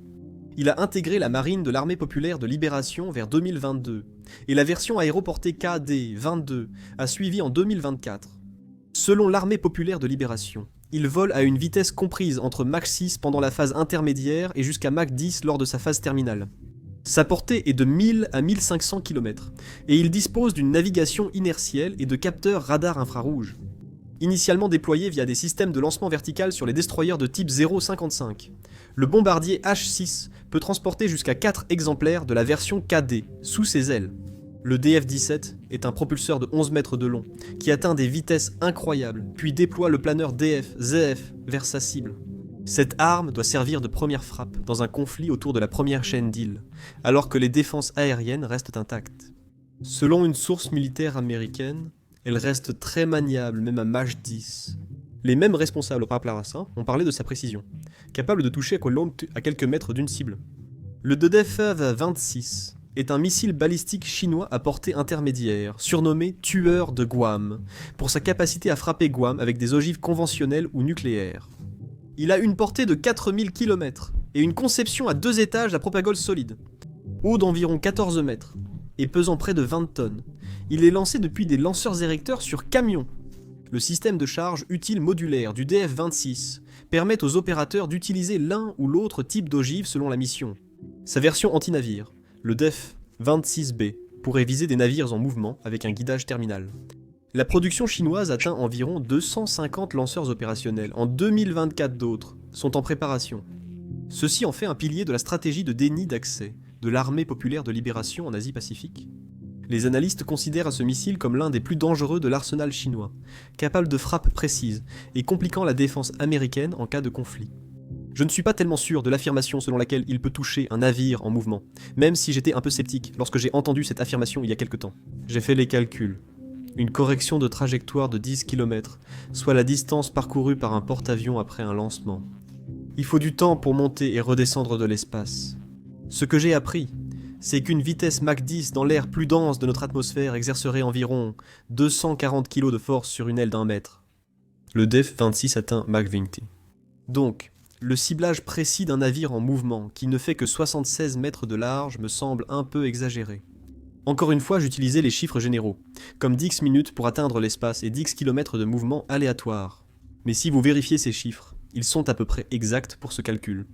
Il a intégré la marine de l'armée populaire de libération vers 2022, et la version aéroportée KD-22 a suivi en 2024. Selon l'armée populaire de libération, il vole à une vitesse comprise entre Mach 6 pendant la phase intermédiaire et jusqu'à Mach 10 lors de sa phase terminale. Sa portée est de 1000 à 1500 km, et il dispose d'une navigation inertielle et de capteurs radar infrarouges. Initialement déployé via des systèmes de lancement vertical sur les destroyers de type 055, le bombardier H-6 peut transporter jusqu'à 4 exemplaires de la version KD sous ses ailes. Le DF-17 est un propulseur de 11 mètres de long qui atteint des vitesses incroyables, puis déploie le planeur DF-ZF vers sa cible. Cette arme doit servir de première frappe dans un conflit autour de la première chaîne d'îles, alors que les défenses aériennes restent intactes. Selon une source militaire américaine, elle reste très maniable même à Mach 10. Les mêmes responsables au Paplaras ont parlé de sa précision, capable de toucher à quelques mètres d'une cible. Le DF-26 est un missile balistique chinois à portée intermédiaire, surnommé tueur de Guam, pour sa capacité à frapper Guam avec des ogives conventionnelles ou nucléaires. Il a une portée de 4000 km et une conception à 2 étages à propagole solide, haut d'environ 14 mètres et pesant près de 20 tonnes. Il est lancé depuis des lanceurs érecteurs sur camion. Le système de charge utile modulaire du DF-26 permet aux opérateurs d'utiliser l'un ou l'autre type d'ogive selon la mission. Sa version anti-navire, le DF-26B, pourrait viser des navires en mouvement avec un guidage terminal. La production chinoise atteint environ 250 lanceurs opérationnels, en 2024 d'autres sont en préparation. Ceci en fait un pilier de la stratégie de déni d'accès de l'armée populaire de libération en Asie-Pacifique. Les analystes considèrent ce missile comme l'un des plus dangereux de l'arsenal chinois, capable de frappes précises et compliquant la défense américaine en cas de conflit. Je ne suis pas tellement sûr de l'affirmation selon laquelle il peut toucher un navire en mouvement, même si j'étais un peu sceptique lorsque j'ai entendu cette affirmation il y a quelque temps. J'ai fait les calculs. Une correction de trajectoire de 10 km, soit la distance parcourue par un porte-avions après un lancement. Il faut du temps pour monter et redescendre de l'espace. Ce que j'ai appris, c'est qu'une vitesse Mach 10 dans l'air plus dense de notre atmosphère exercerait environ 240 kg de force sur une aile d'1 mètre. Le DF-26 atteint Mach 20. Donc, le ciblage précis d'un navire en mouvement qui ne fait que 76 mètres de large me semble un peu exagéré. Encore une fois, j'utilisais les chiffres généraux, comme 10 minutes pour atteindre l'espace et 10 km de mouvement aléatoire. Mais si vous vérifiez ces chiffres, ils sont à peu près exacts pour ce calcul.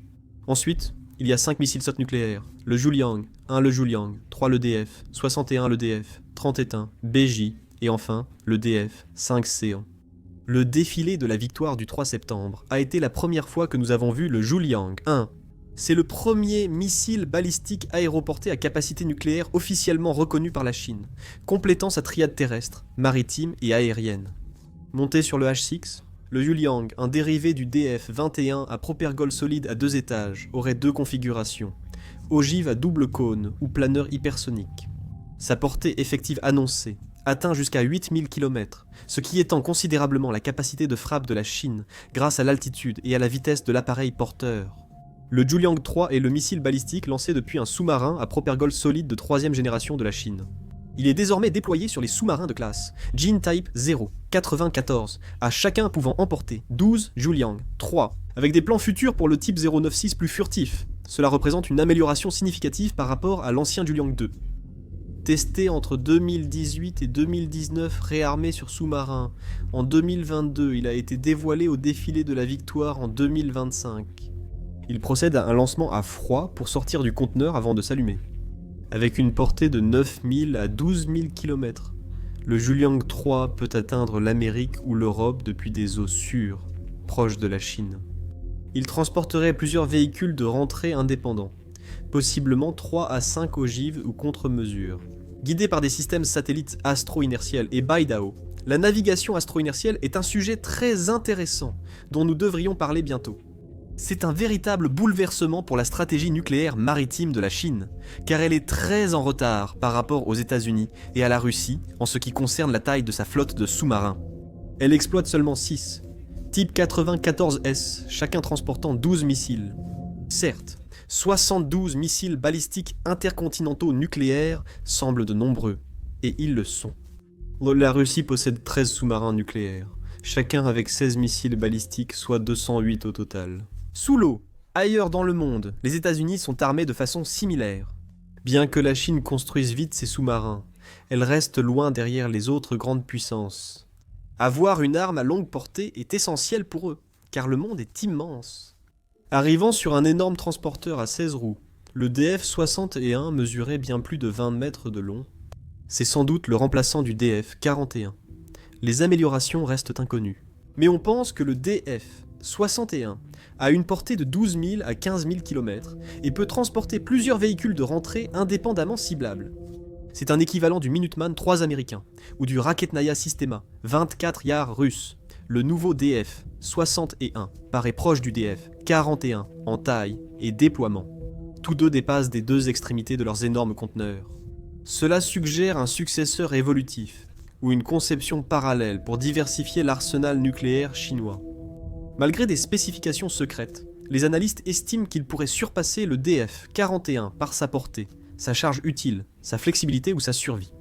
Ensuite, il y a 5 missiles SOT nucléaires, le Juliang, 1 le Juliang, 3 le DF, 61 le DF, 31 BJ, et enfin le DF, 5 Céan. Le défilé de la victoire du 3 septembre a été la première fois que nous avons vu le Juliang 1. C'est le premier missile balistique aéroporté à capacité nucléaire officiellement reconnu par la Chine, complétant sa triade terrestre, maritime et aérienne. Monté sur le H-6, le Yuliang, un dérivé du DF-21 à propergole solide à 2 étages, aurait 2 configurations, ogive à double cône ou planeur hypersonique. Sa portée effective annoncée atteint jusqu'à 8000 km, ce qui étend considérablement la capacité de frappe de la Chine grâce à l'altitude et à la vitesse de l'appareil porteur. Le Juliang 3 est le missile balistique lancé depuis un sous-marin à propergole solide de 3e génération de la Chine. Il est désormais déployé sur les sous-marins de classe Jin Type 0, 94, à chacun pouvant emporter 12 Juliang 3, avec des plans futurs pour le type 096 plus furtif. Cela représente une amélioration significative par rapport à l'ancien Juliang 2. Testé entre 2018 et 2019, réarmé sur sous-marin, en 2022, il a été dévoilé au défilé de la victoire en 2025. Il procède à un lancement à froid pour sortir du conteneur avant de s'allumer. Avec une portée de 9000 à 12000 km, le Juliang 3 peut atteindre l'Amérique ou l'Europe depuis des eaux sûres, proches de la Chine. Il transporterait plusieurs véhicules de rentrée indépendants, possiblement 3 à 5 ogives ou contre-mesures. Guidée par des systèmes satellites astro-inertiels et BeiDAO, la navigation astro-inertielle est un sujet très intéressant dont nous devrions parler bientôt. C'est un véritable bouleversement pour la stratégie nucléaire maritime de la Chine, car elle est très en retard par rapport aux États-Unis et à la Russie en ce qui concerne la taille de sa flotte de sous-marins. Elle exploite seulement 6, type 94S, chacun transportant 12 missiles. Certes, 72 missiles balistiques intercontinentaux nucléaires semblent de nombreux, et ils le sont. La Russie possède 13 sous-marins nucléaires, chacun avec 16 missiles balistiques, soit 208 au total. Sous l'eau, ailleurs dans le monde, les États-Unis sont armés de façon similaire. Bien que la Chine construise vite ses sous-marins, elle reste loin derrière les autres grandes puissances. Avoir une arme à longue portée est essentiel pour eux, car le monde est immense. Arrivant sur un énorme transporteur à 16 roues, le DF-61 mesurait bien plus de 20 mètres de long. C'est sans doute le remplaçant du DF-41. Les améliorations restent inconnues. Mais on pense que le DF-61 a une portée de 12 000 à 15 000 km et peut transporter plusieurs véhicules de rentrée indépendamment ciblables. C'est un équivalent du Minuteman 3 américain ou du Raketnaya Sistema 24 Yar russe. Le nouveau DF-61 paraît proche du DF-41 en taille et déploiement. Tous deux dépassent des deux extrémités de leurs énormes conteneurs. Cela suggère un successeur évolutif, ou une conception parallèle pour diversifier l'arsenal nucléaire chinois. Malgré des spécifications secrètes, les analystes estiment qu'il pourrait surpasser le DF-41 par sa portée, sa charge utile, sa flexibilité ou sa survie.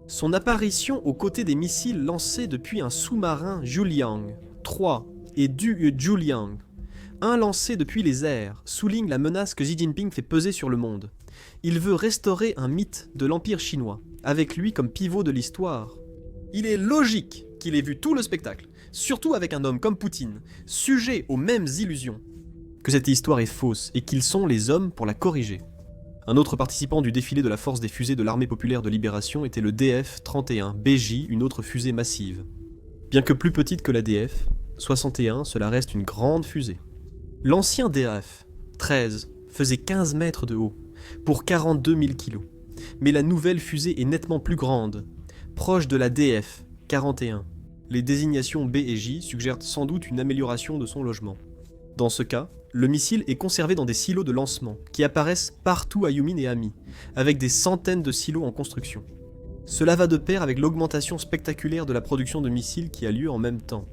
Son apparition aux côtés des missiles lancés depuis un sous-marin Juliang 3 et du Juliang, un lancé depuis les airs, souligne la menace que Xi Jinping fait peser sur le monde. Il veut restaurer un mythe de l'Empire chinois, avec lui comme pivot de l'histoire. Il est logique qu'il ait vu tout le spectacle, surtout avec un homme comme Poutine, sujet aux mêmes illusions, que cette histoire est fausse et qu'ils sont les hommes pour la corriger. Un autre participant du défilé de la force des fusées de l'armée populaire de libération était le DF-31 BJ, une autre fusée massive. Bien que plus petite que la DF-61, cela reste une grande fusée. L'ancien DF-13 faisait 15 mètres de haut, pour 42 000 kg, mais la nouvelle fusée est nettement plus grande, proche de la DF-41. Les désignations B et J suggèrent sans doute une amélioration de son logement. Dans ce cas, le missile est conservé dans des silos de lancement, qui apparaissent partout à Yumin et Ami, avec des centaines de silos en construction. Cela va de pair avec l'augmentation spectaculaire de la production de missiles qui a lieu en même temps.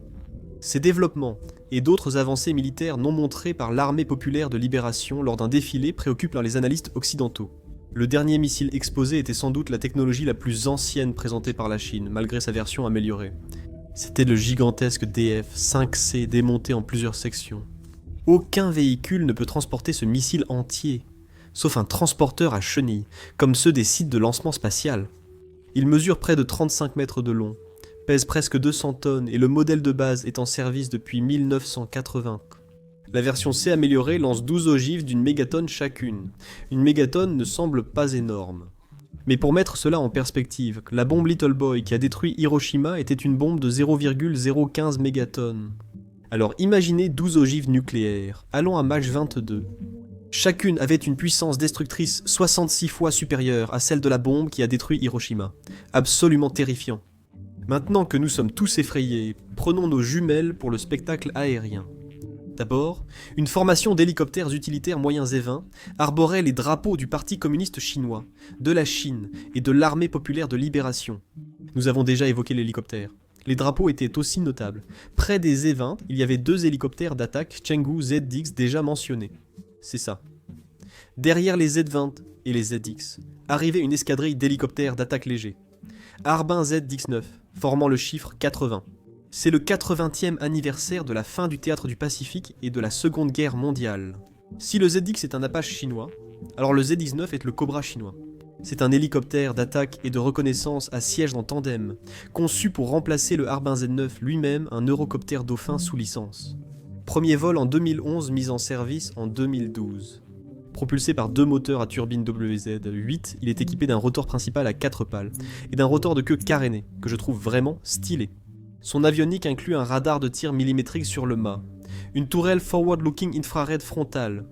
Ces développements et d'autres avancées militaires non montrées par l'armée populaire de libération lors d'un défilé préoccupent les analystes occidentaux. Le dernier missile exposé était sans doute la technologie la plus ancienne présentée par la Chine, malgré sa version améliorée. C'était le gigantesque DF-5C démonté en plusieurs sections. Aucun véhicule ne peut transporter ce missile entier, sauf un transporteur à chenilles, comme ceux des sites de lancement spatial. Il mesure près de 35 mètres de long, pèse presque 200 tonnes et le modèle de base est en service depuis 1980. La version C améliorée lance 12 ogives d'une mégatonne chacune. Une mégatonne ne semble pas énorme. Mais pour mettre cela en perspective, la bombe Little Boy qui a détruit Hiroshima était une bombe de 0,015 mégatonnes. Alors imaginez 12 ogives nucléaires, allant à Mach 22. Chacune avait une puissance destructrice 66 fois supérieure à celle de la bombe qui a détruit Hiroshima. Absolument terrifiant. Maintenant que nous sommes tous effrayés, prenons nos jumelles pour le spectacle aérien. D'abord, une formation d'hélicoptères utilitaires moyens et 20 arborait les drapeaux du Parti communiste chinois, de la Chine et de l'Armée populaire de libération. Nous avons déjà évoqué l'hélicoptère. Les drapeaux étaient aussi notables. Près des E-20, il y avait 2 hélicoptères d'attaque Chengdu ZX déjà mentionnés. C'est ça. Derrière les Z-20 et les ZX, arrivait une escadrille d'hélicoptères d'attaque légers. Harbin ZX-9, formant le chiffre 80. C'est le 80e anniversaire de la fin du théâtre du Pacifique et de la Seconde Guerre mondiale. Si le ZX est un Apache chinois, alors le ZX-9 est le Cobra chinois. C'est un hélicoptère d'attaque et de reconnaissance à siège en tandem, conçu pour remplacer le Harbin Z9 lui-même, un Eurocoptère Dauphin sous licence. Premier vol en 2011, mis en service en 2012. Propulsé par 2 moteurs à turbine WZ-8, il est équipé d'un rotor principal à 4 pales et d'un rotor de queue caréné, que je trouve vraiment stylé. Son avionique inclut un radar de tir millimétrique sur le mât, une tourelle forward-looking infrared frontale,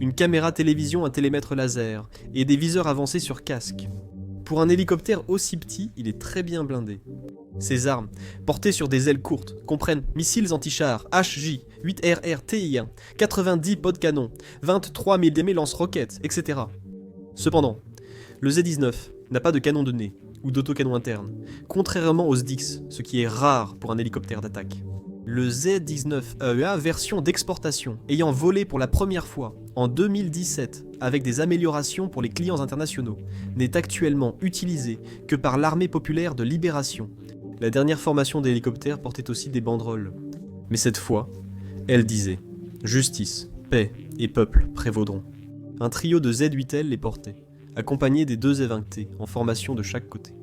une caméra télévision à télémètre laser et des viseurs avancés sur casque. Pour un hélicoptère aussi petit, il est très bien blindé. Ses armes, portées sur des ailes courtes, comprennent missiles anti-chars HJ, 8RR TI1, 90 pods canon, 23 mm lance-roquettes, etc. Cependant, le Z-19 n'a pas de canon de nez ou d'autocanon interne, contrairement au SDIX, ce qui est rare pour un hélicoptère d'attaque. Le Z-19 AEA version d'exportation, ayant volé pour la première fois en 2017 avec des améliorations pour les clients internationaux, n'est actuellement utilisé que par l'armée populaire de libération. La dernière formation d'hélicoptères portait aussi des banderoles. Mais cette fois, elle disait « Justice, paix et peuple prévaudront ». Un trio de Z-8L les portait, accompagné des 2 F-20T en formation de chaque côté.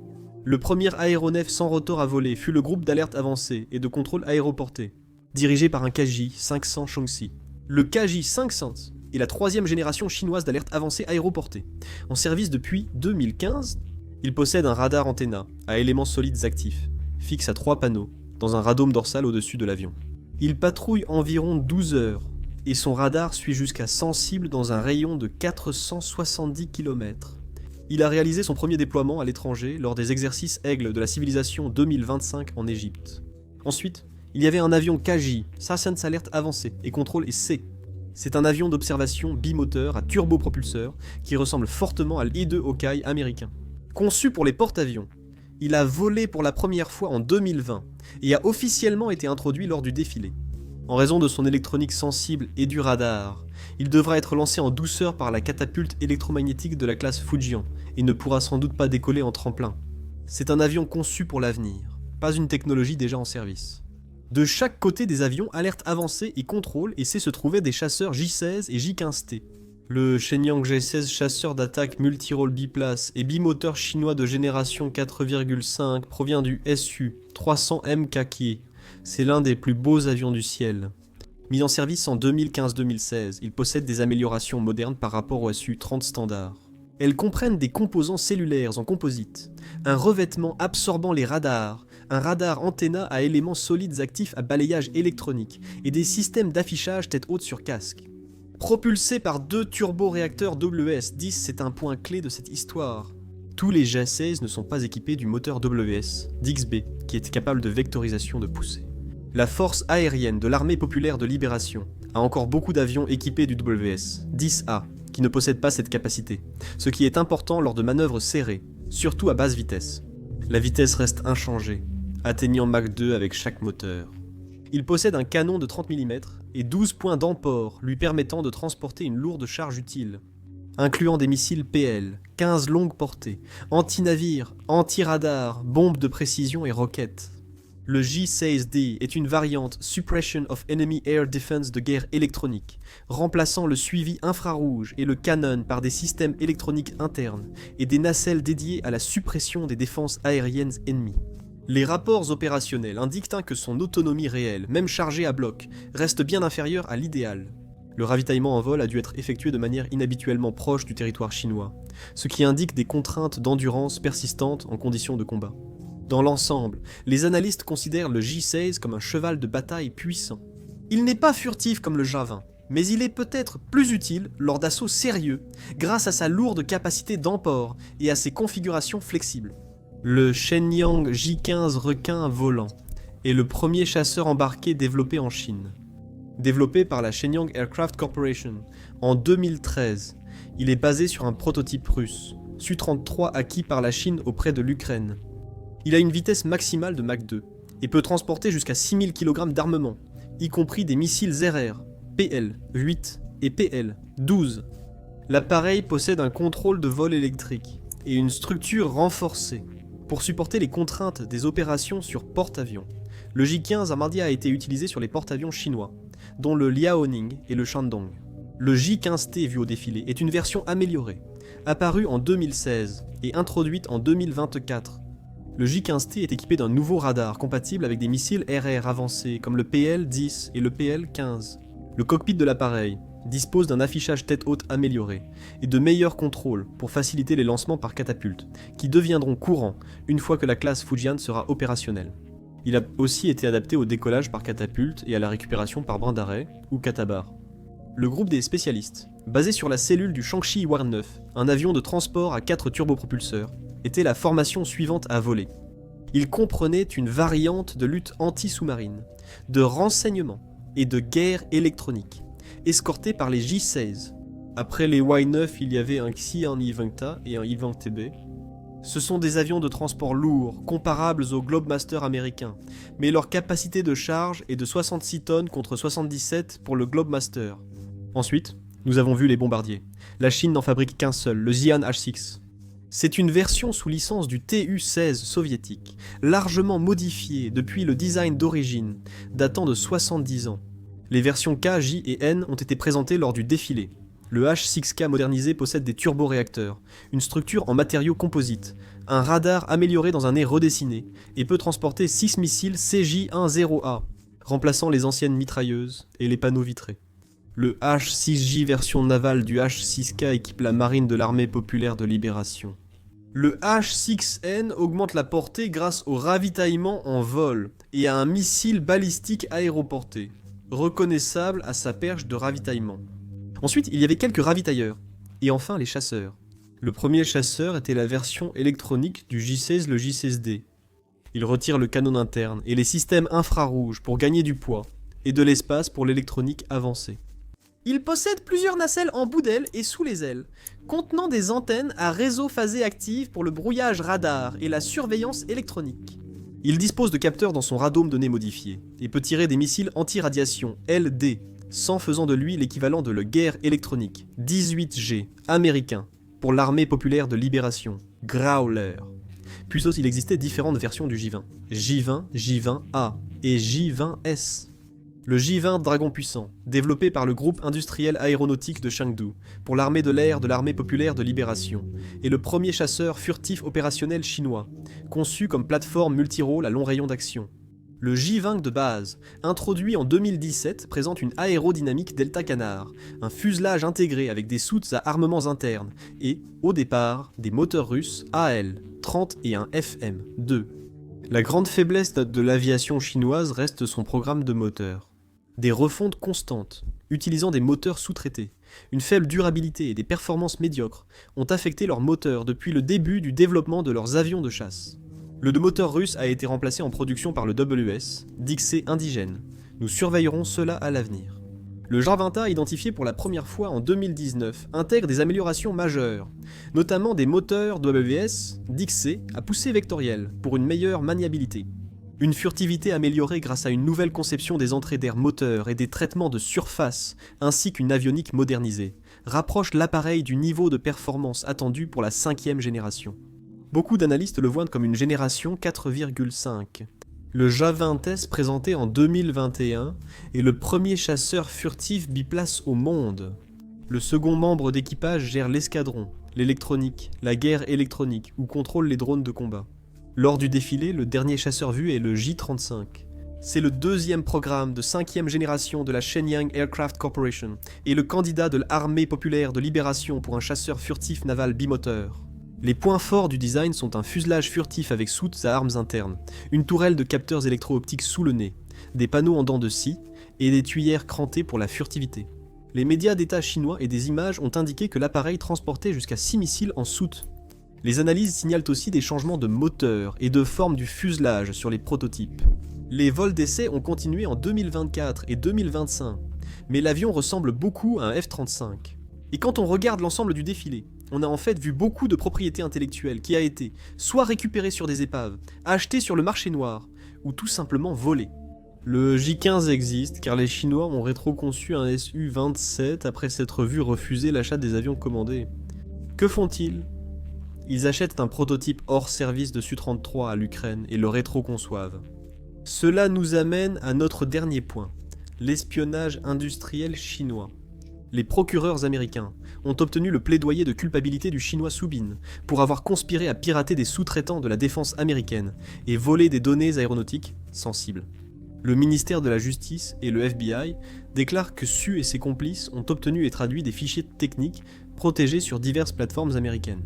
Le premier aéronef sans rotor à voler fut le groupe d'alerte avancée et de contrôle aéroporté, dirigé par un KJ-500 Chongxi. Le KJ-500 est la 3e génération chinoise d'alerte avancée aéroportée. En service depuis 2015, il possède un radar antenna à éléments solides actifs, fixe à 3 panneaux, dans un radome dorsal au-dessus de l'avion. Il patrouille environ 12 heures, et son radar suit jusqu'à 100 cibles dans un rayon de 470 km. Il a réalisé son premier déploiement à l'étranger lors des exercices Aigle de la civilisation 2025 en Égypte. Ensuite, il y avait un avion KJ, Surveillance Alert Avancé et Contrôle et C. C'est un avion d'observation bimoteur à turbopropulseur qui ressemble fortement à l'I-2 Hawkeye américain. Conçu pour les porte-avions, il a volé pour la première fois en 2020 et a officiellement été introduit lors du défilé. En raison de son électronique sensible et du radar, il devra être lancé en douceur par la catapulte électromagnétique de la classe Fujian et ne pourra sans doute pas décoller en tremplin. C'est un avion conçu pour l'avenir, pas une technologie déjà en service. De chaque côté des avions, alerte avancée et contrôle, et se trouvaient des chasseurs J-16 et J-15T. Le Shenyang J-16 chasseur d'attaque multirôle biplace et bimoteur chinois de génération 4,5 provient du Su-300 MKK. C'est l'un des plus beaux avions du ciel. Mis en service en 2015-2016, il possède des améliorations modernes par rapport au Su-30 standard. Elles comprennent des composants cellulaires en composite, un revêtement absorbant les radars, un radar antenna à éléments solides actifs à balayage électronique et des systèmes d'affichage tête haute sur casque. Propulsé par 2 turboréacteurs WS-10, c'est un point clé de cette histoire. Tous les J-16 ne sont pas équipés du moteur WS, d'XB, qui est capable de vectorisation de poussée. La force aérienne de l'armée populaire de libération a encore beaucoup d'avions équipés du WS-10A, qui ne possèdent pas cette capacité, ce qui est important lors de manœuvres serrées, surtout à basse vitesse. La vitesse reste inchangée, atteignant Mach 2 avec chaque moteur. Il possède un canon de 30 mm et 12 points d'emport lui permettant de transporter une lourde charge utile, incluant des missiles PL, 15 longues portées, anti-navires, anti-radar, bombes de précision et roquettes. Le J-16D est une variante Suppression of Enemy Air Defense de guerre électronique, remplaçant le suivi infrarouge et le canon par des systèmes électroniques internes et des nacelles dédiées à la suppression des défenses aériennes ennemies. Les rapports opérationnels indiquent que son autonomie réelle, même chargée à bloc, reste bien inférieure à l'idéal. Le ravitaillement en vol a dû être effectué de manière inhabituellement proche du territoire chinois, ce qui indique des contraintes d'endurance persistantes en conditions de combat. Dans l'ensemble, les analystes considèrent le J-16 comme un cheval de bataille puissant. Il n'est pas furtif comme le J-20, mais il est peut-être plus utile lors d'assauts sérieux grâce à sa lourde capacité d'emport et à ses configurations flexibles. Le Shenyang J-15 requin volant est le premier chasseur embarqué développé en Chine. Développé par la Shenyang Aircraft Corporation en 2013, il est basé sur un prototype russe, Su-33 acquis par la Chine auprès de l'Ukraine. Il a une vitesse maximale de Mach 2 et peut transporter jusqu'à 6000 kg d'armement, y compris des missiles RR, PL-8 et PL-12. L'appareil possède un contrôle de vol électrique et une structure renforcée pour supporter les contraintes des opérations sur porte-avions. Le J-15 a été utilisé sur les porte-avions chinois, dont le Liaoning et le Shandong. Le J-15T vu au défilé est une version améliorée, apparue en 2016 et introduite en 2024. Le J-15T est équipé d'un nouveau radar compatible avec des missiles RR avancés comme le PL-10 et le PL-15. Le cockpit de l'appareil dispose d'un affichage tête haute amélioré et de meilleurs contrôles pour faciliter les lancements par catapulte, qui deviendront courants une fois que la classe Fujian sera opérationnelle. Il a aussi été adapté au décollage par catapulte et à la récupération par brin d'arrêt ou catabar. Le groupe des spécialistes, basé sur la cellule du Shaanxi War-9, un avion de transport à 4 turbopropulseurs, était la formation suivante à voler. Il comprenait une variante de lutte anti-sous-marine, de renseignement et de guerre électronique, escortée par les J-16. Après les Y-9, il y avait un Xi'an-Yventa et un Yventb. Ce sont des avions de transport lourds, comparables aux Globemaster américains, mais leur capacité de charge est de 66 tonnes contre 77 pour le Globemaster. Ensuite, nous avons vu les bombardiers. La Chine n'en fabrique qu'un seul, le Xi'an H6. C'est une version sous licence du Tu-16 soviétique, largement modifiée depuis le design d'origine, datant de 70 ans. Les versions K, J et N ont été présentées lors du défilé. Le H6K modernisé possède des turboréacteurs, une structure en matériaux composites, un radar amélioré dans un nez redessiné, et peut transporter 6 missiles CJ-10A, remplaçant les anciennes mitrailleuses et les panneaux vitrés. Le H6J version navale du H6K équipe la marine de l'armée populaire de libération. Le H6N augmente la portée grâce au ravitaillement en vol et à un missile balistique aéroporté, reconnaissable à sa perche de ravitaillement. Ensuite, il y avait quelques ravitailleurs, et enfin les chasseurs. Le premier chasseur était la version électronique du J-16, le J-16D. Il retire le canon interne et les systèmes infrarouges pour gagner du poids, et de l'espace pour l'électronique avancée. Il possède plusieurs nacelles en bout d'aile et sous les ailes, contenant des antennes à réseau phasé active pour le brouillage radar et la surveillance électronique. Il dispose de capteurs dans son radome de nez modifié, et peut tirer des missiles anti-radiation LD, sans faisant de lui l'équivalent de le guerre électronique 18G américain pour l'armée populaire de libération, Growler. Puis il existait différentes versions du J-20, J-20, J-20A et J-20S. Le J-20 Dragon Puissant, développé par le groupe industriel aéronautique de Chengdu, pour l'armée de l'air de l'armée populaire de libération, est le premier chasseur furtif opérationnel chinois, conçu comme plateforme multirôle à long rayon d'action. Le J-20 de base, introduit en 2017, présente une aérodynamique Delta Canard, un fuselage intégré avec des soutes à armements internes, et, au départ, des moteurs russes AL-30 et un FM-2. La grande faiblesse de l'aviation chinoise reste son programme de moteurs. Des refontes constantes, utilisant des moteurs sous-traités, une faible durabilité et des performances médiocres ont affecté leurs moteurs depuis le début du développement de leurs avions de chasse. Le moteur russe a été remplacé en production par le WS, d'XC indigène. Nous surveillerons cela à l'avenir. Le J-20A, identifié pour la première fois en 2019, intègre des améliorations majeures, notamment des moteurs WS d'XC à poussée vectorielle pour une meilleure maniabilité. Une furtivité améliorée grâce à une nouvelle conception des entrées d'air moteur et des traitements de surface, ainsi qu'une avionique modernisée, rapproche l'appareil du niveau de performance attendu pour la 5e génération. Beaucoup d'analystes le voient comme une génération 4,5. Le J-20S, présenté en 2021, est le premier chasseur furtif biplace au monde. Le second membre d'équipage gère l'escadron, l'électronique, la guerre électronique ou contrôle les drones de combat. Lors du défilé, le dernier chasseur vu est le J-35. C'est le deuxième programme de 5e génération de la Shenyang Aircraft Corporation et le candidat de l'armée populaire de libération pour un chasseur furtif naval bimoteur. Les points forts du design sont un fuselage furtif avec soutes à armes internes, une tourelle de capteurs électro-optiques sous le nez, des panneaux en dents de scie et des tuyères crantées pour la furtivité. Les médias d'État chinois et des images ont indiqué que l'appareil transportait jusqu'à 6 missiles en soute. Les analyses signalent aussi des changements de moteur et de forme du fuselage sur les prototypes. Les vols d'essai ont continué en 2024 et 2025, mais l'avion ressemble beaucoup à un F-35. Et quand on regarde l'ensemble du défilé, on a en fait vu beaucoup de propriété intellectuelle qui a été soit récupérée sur des épaves, achetée sur le marché noir, ou tout simplement volée. Le J-15 existe car les Chinois ont rétro-conçu un Su-27 après s'être vu refuser l'achat des avions commandés. Que font-ils ? Ils achètent un prototype hors service de Su-33 à l'Ukraine et le rétro-conçoivent. Cela nous amène à notre dernier point, l'espionnage industriel chinois. Les procureurs américains ont obtenu le plaidoyer de culpabilité du chinois Su Bin pour avoir conspiré à pirater des sous-traitants de la défense américaine et voler des données aéronautiques sensibles. Le ministère de la Justice et le FBI déclarent que Su et ses complices ont obtenu et traduit des fichiers techniques protégés sur diverses plateformes américaines,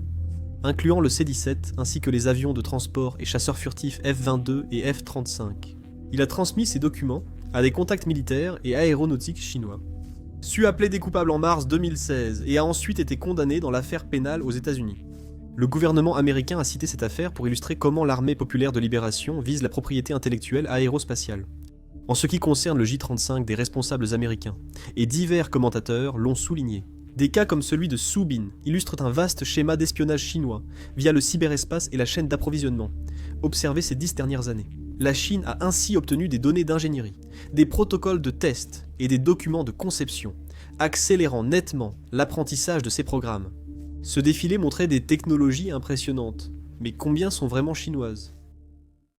incluant le C-17 ainsi que les avions de transport et chasseurs furtifs F-22 et F-35. Il a transmis ces documents à des contacts militaires et aéronautiques chinois. Su a plaidé coupable en mars 2016 et a ensuite été condamné dans l'affaire pénale aux États-Unis. Le gouvernement américain a cité cette affaire pour illustrer comment l'armée populaire de libération vise la propriété intellectuelle aérospatiale. En ce qui concerne le J-35 des responsables américains, et divers commentateurs l'ont souligné. Des cas comme celui de Su Bin illustrent un vaste schéma d'espionnage chinois via le cyberespace et la chaîne d'approvisionnement, observé ces 10 dernières années. La Chine a ainsi obtenu des données d'ingénierie, des protocoles de test et des documents de conception, accélérant nettement l'apprentissage de ces programmes. Ce défilé montrait des technologies impressionnantes, mais combien sont vraiment chinoises ?